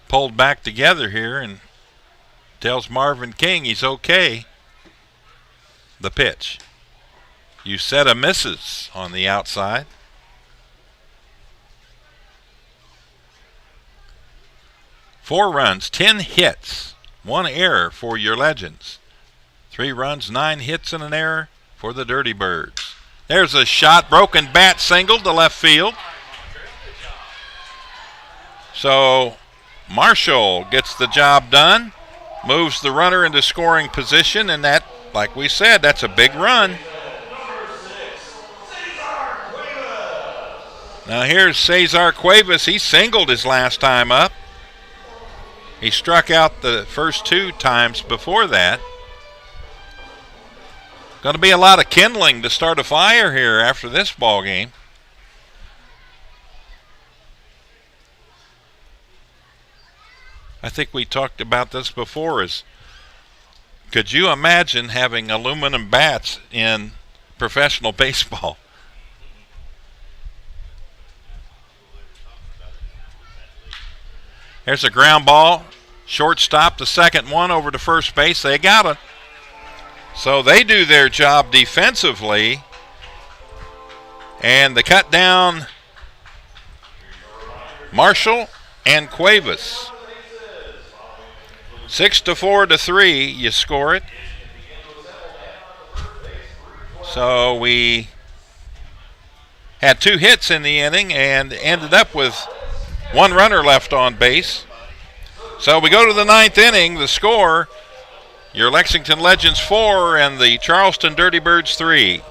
pulled back together here and tells Marvin King he's okay. The pitch. Uceta misses on the outside. Four runs, 10 hits, 1 error for your Legends. 3 runs, 9 hits, and an error for the Dirty Birds. There's a shot, broken bat single to left field. So Marshall gets the job done, moves the runner into scoring position, and that, like we said, that's a big run. Now here's Cesar Cuevas. He singled his last time up. He struck out the first 2 times before that. Going to be a lot of kindling to start a fire here after this ball game. I think we talked about this before. Could you imagine having aluminum bats in professional baseball? There's a ground ball. Shortstop, the second one over to first base. They got it. So they do their job defensively. And the cut down, Marshall and Cuevas. 6-4 to 3, you score it. So we had 2 hits in the inning and ended up with 1 runner left on base. So we go to the 9th inning. The score, your Lexington Legends 4 and the Charleston Dirty Birds 3.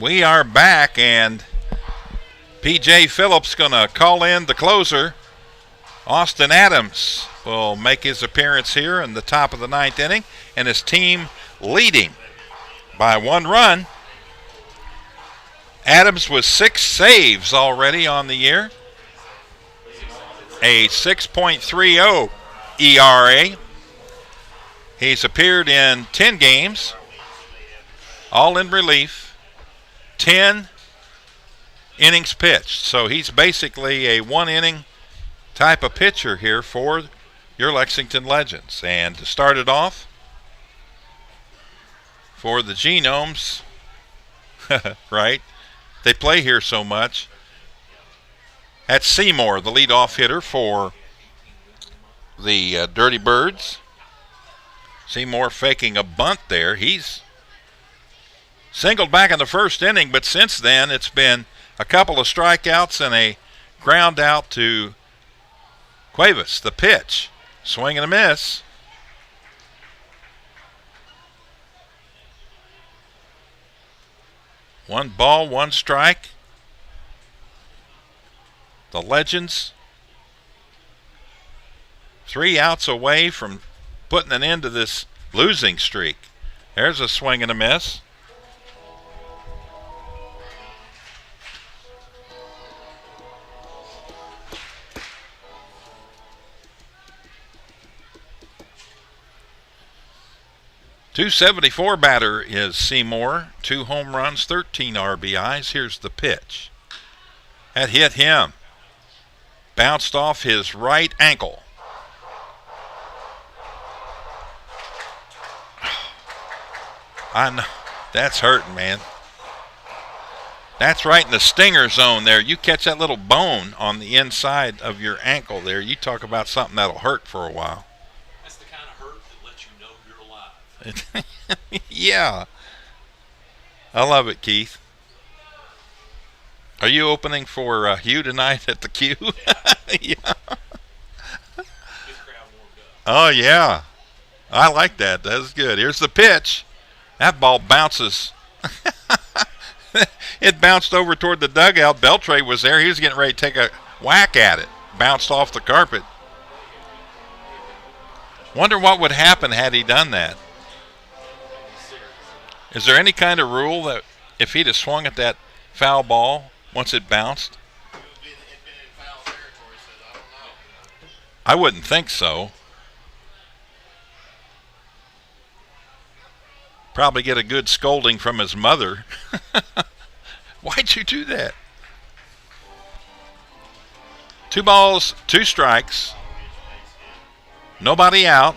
We are back, and P.J. Phillips going to call in the closer. Austin Adams will make his appearance here in the top of the 9th inning, and his team leading by 1 run. Adams with 6 saves already on the year, a 6.30 ERA. He's appeared in 10 games, all in relief. 10 innings pitched. So he's basically a 1-inning type of pitcher here for your Lexington Legends. And to start it off, for the Genomes, right? They play here so much. That's Seymour, the leadoff hitter for the Dirty Birds. Seymour faking a bunt there. He's singled back in the first inning, but since then it's been a couple of strikeouts and a ground out to Cuevas. The pitch, swing and a miss. One ball, 1 strike. The Legends 3 outs away from putting an end to this losing streak. There's a swing and a miss. .274 batter is Seymour. 2 home runs, 13 RBIs. Here's the pitch. That hit him. Bounced off his right ankle. I know. That's hurting, man. That's right in the stinger zone there. You catch that little bone on the inside of your ankle there. You talk about something that'll hurt for a while.
That's the kind of hurt that lets you know you're alive.
Yeah. I love it, Keith. Are you opening for Hugh tonight at the Q? Yeah. Oh, yeah. I like that. That's good. Here's the pitch. That ball bounces. It bounced over toward the dugout. Beltre was there. He was getting ready to take a whack at it. Bounced off the carpet. Wonder what would happen had he done that. Is there any kind of rule that if he'd have swung at that foul ball once it bounced? I wouldn't think so. Probably get a good scolding from his mother. Why'd you do that? 2 balls, 2 strikes. Nobody out.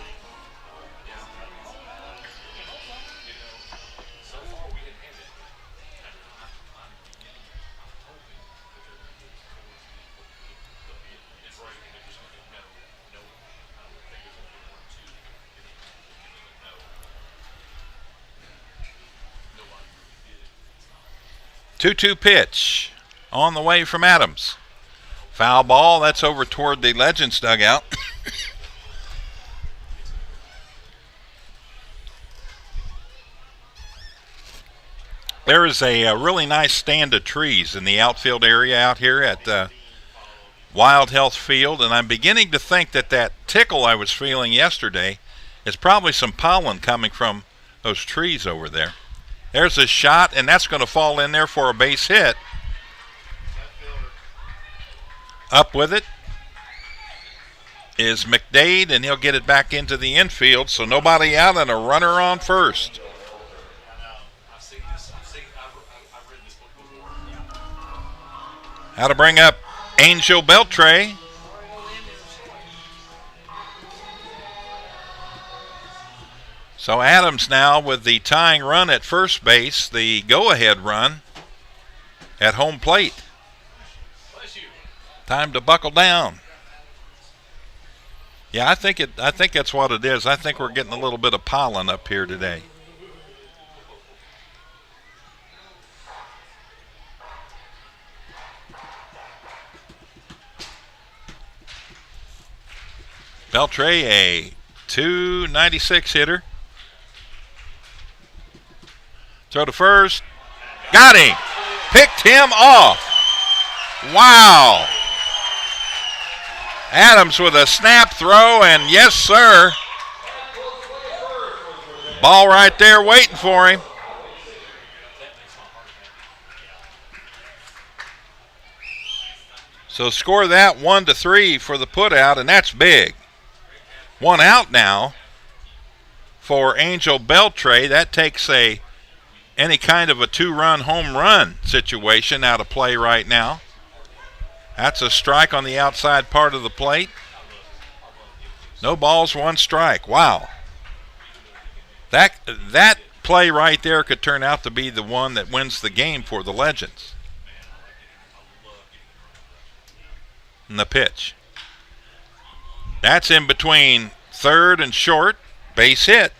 Two-two pitch on the way from Adams. Foul ball. That's over toward the Legends dugout. There is a really nice stand of trees in the outfield area out here at Wild Health Field, and I'm beginning to think that tickle I was feeling yesterday is probably some pollen coming from those trees over there. There's a shot, and that's going to fall in there for a base hit. Up with it is McDade, and he'll get it back into the infield, so nobody out and a runner on first. How to bring up Angel Beltre. So Adams now with the tying run at first base, the go-ahead run at home plate. Time to buckle down. Yeah, I think that's what it is. I think we're getting a little bit of pollen up here today. Beltre, a .296 hitter. Throw to first. Got him. Picked him off. Wow. Adams with a snap throw, and yes, sir. Ball right there waiting for him. So score that 1-3 for the putout, and that's big. 1 out now for Angel Beltre. That takes any kind of a 2-run home run situation out of play right now. That's a strike on the outside part of the plate. No balls, 1 strike. Wow. That play right there could turn out to be the one that wins the game for the Legends. And the pitch. That's in between third and short. Base hit.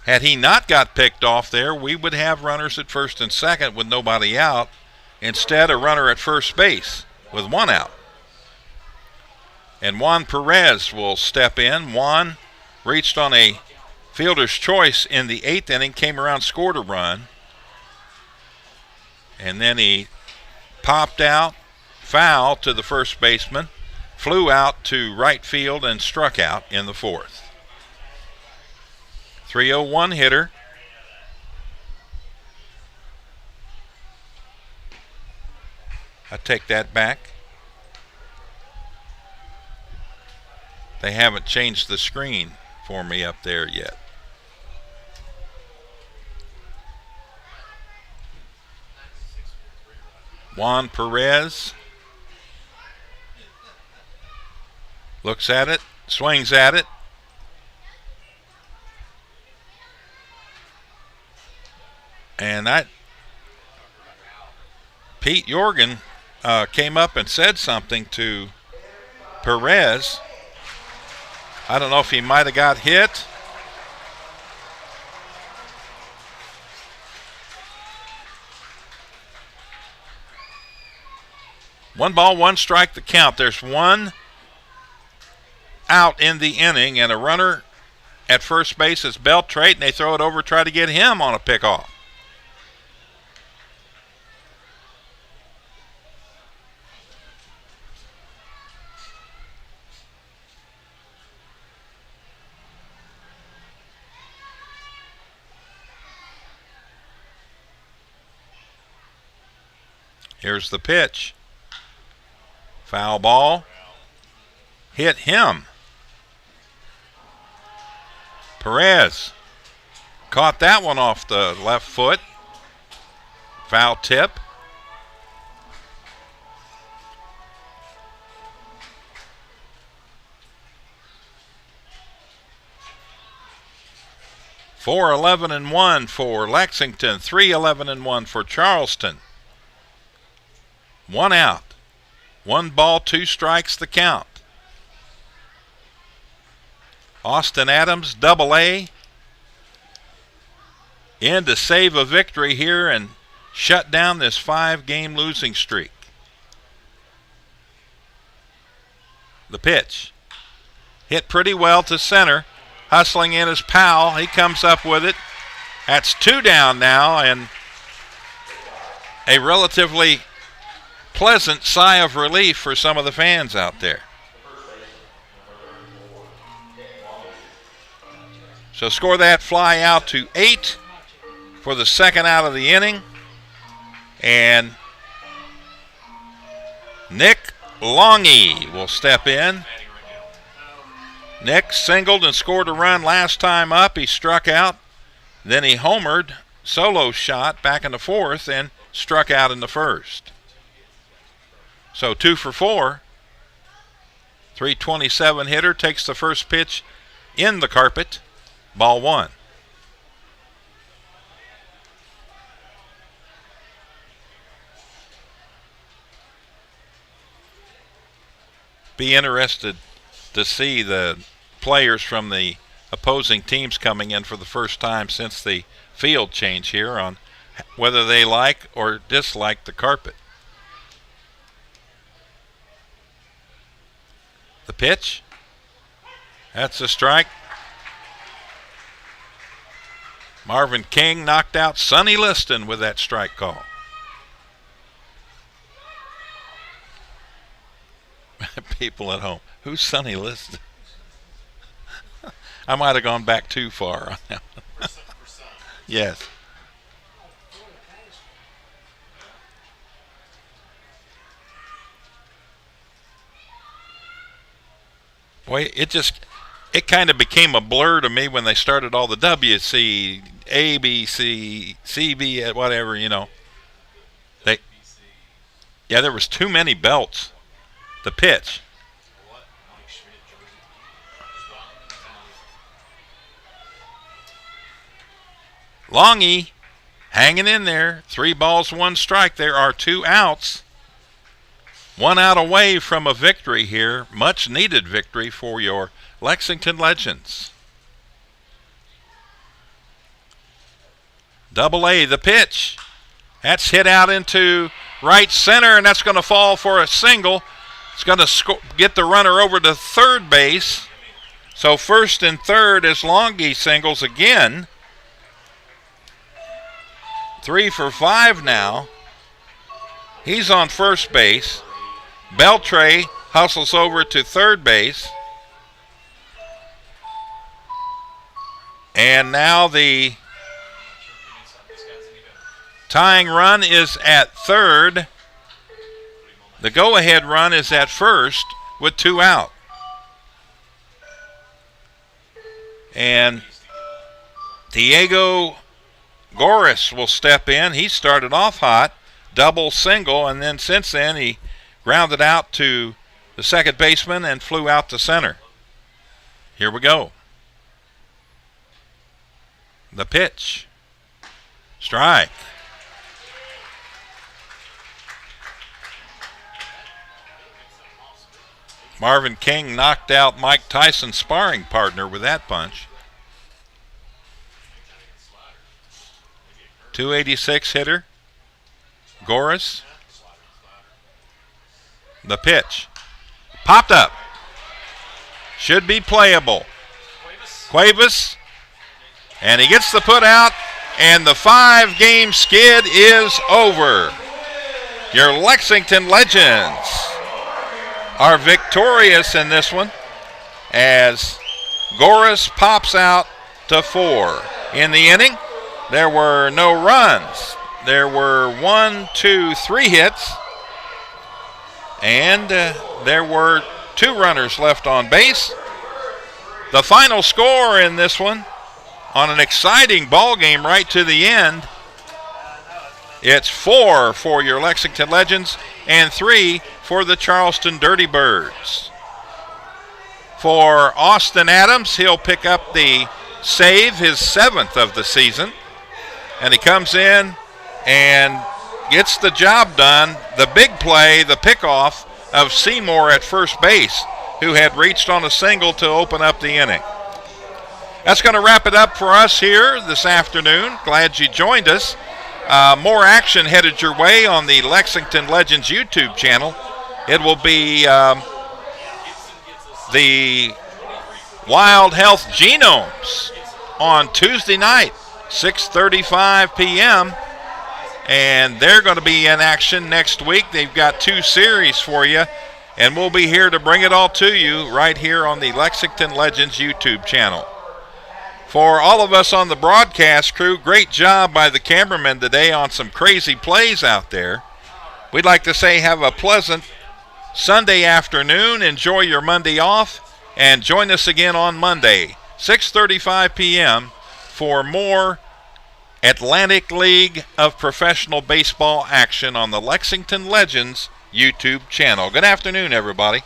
Had he not got picked off there, we would have runners at first and second with nobody out. Instead, a runner at first base with 1 out. And Juan Perez will step in. Juan reached on a fielder's choice in the 8th inning, came around, scored a run. And then he popped out, foul to the first baseman, flew out to right field and struck out in the 4th. 301 hitter. I take that back. They haven't changed the screen for me up there yet. Juan Perez looks at it, swings at it. And Pete Jorgen came up and said something to Perez. I don't know if he might have got hit. One ball, 1 strike the count. There's 1 out in the inning, and a runner at first base is Beltre, and they throw it over, try to get him on a pickoff. Here's the pitch. Foul ball. hit him. Perez caught that one off the left foot. Foul tip. Four 11-1 for Lexington, 3-11-1 for Charleston. 1 out. 1 ball, 2 strikes the count. Austin Adams, double-A, in to save a victory here and shut down this 5-game losing streak. The pitch. Hit pretty well to center. Hustling in his Powell. He comes up with it. That's 2 down now, and a relatively pleasant sigh of relief for some of the fans out there. So score that fly out to 8 for the second out of the inning. And Nick Longy will step in. Nick singled and scored a run last time up. He struck out. Then he homered, solo shot back in the 4th, and struck out in the 1st. So 2 for 4. 327 hitter takes the first pitch in the carpet. Ball 1. Be interested to see the players from the opposing teams coming in for the first time since the field change here on whether they like or dislike the carpet. The pitch. That's a strike. Marvin King knocked out Sonny Liston with that strike call. People at home, who's Sonny Liston? I might have gone back too far on that one. Yes. Boy, it kind of became a blur to me when they started all the WC, ABC, CB, whatever, you know. There was too many belts. The pitch. Longy hanging in there. 3 balls, 1 strike. There are 2 outs. 1 out away from a victory here. Much needed victory for your Lexington Legends. Double-A, the pitch. That's hit out into right center, and that's going to fall for a single. It's going to get the runner over to third base. So first and third as Longy singles again. 3 for 5 now. He's on first base. Beltre hustles over to third base. And now the tying run is at third. The go-ahead run is at first with 2 out. And Diego Goris will step in. He started off hot, double single, and then since then he grounded out to the second baseman and flew out to center. Here we go. The pitch. Strike. Marvin King knocked out Mike Tyson's sparring partner with that punch. 286 hitter. Goris. The pitch. Popped up. Should be playable. Cuevas. And he gets the put out. And the 5-game skid is over. Your Lexington Legends are victorious in this one as Goris pops out to 4. In the inning, there were no runs. There were 1, 2, 3 hits. And there were 2 runners left on base. The final score in this one, on an exciting ball game right to the end, it's 4 for your Lexington Legends and 3 for the Charleston Dirty Birds. For Austin Adams, he'll pick up the save, his 7th of the season. And he comes in and gets the job done. The big play, the pickoff of Seymour at first base, who had reached on a single to open up the inning. That's going to wrap it up for us here this afternoon. Glad you joined us. More action headed your way on the Lexington Legends YouTube channel. It will be the Wild Health Genomes on Tuesday night, 6:35 p.m. And they're going to be in action next week. They've got 2 series for you, and we'll be here to bring it all to you right here on the Lexington Legends YouTube channel. For all of us on the broadcast crew, great job by the cameraman today on some crazy plays out there. We'd like to say have a pleasant Sunday afternoon. Enjoy your Monday off, and join us again on Monday, 6:35 p.m. for more Atlantic League of Professional Baseball action on the Lexington Legends YouTube channel. Good afternoon, everybody.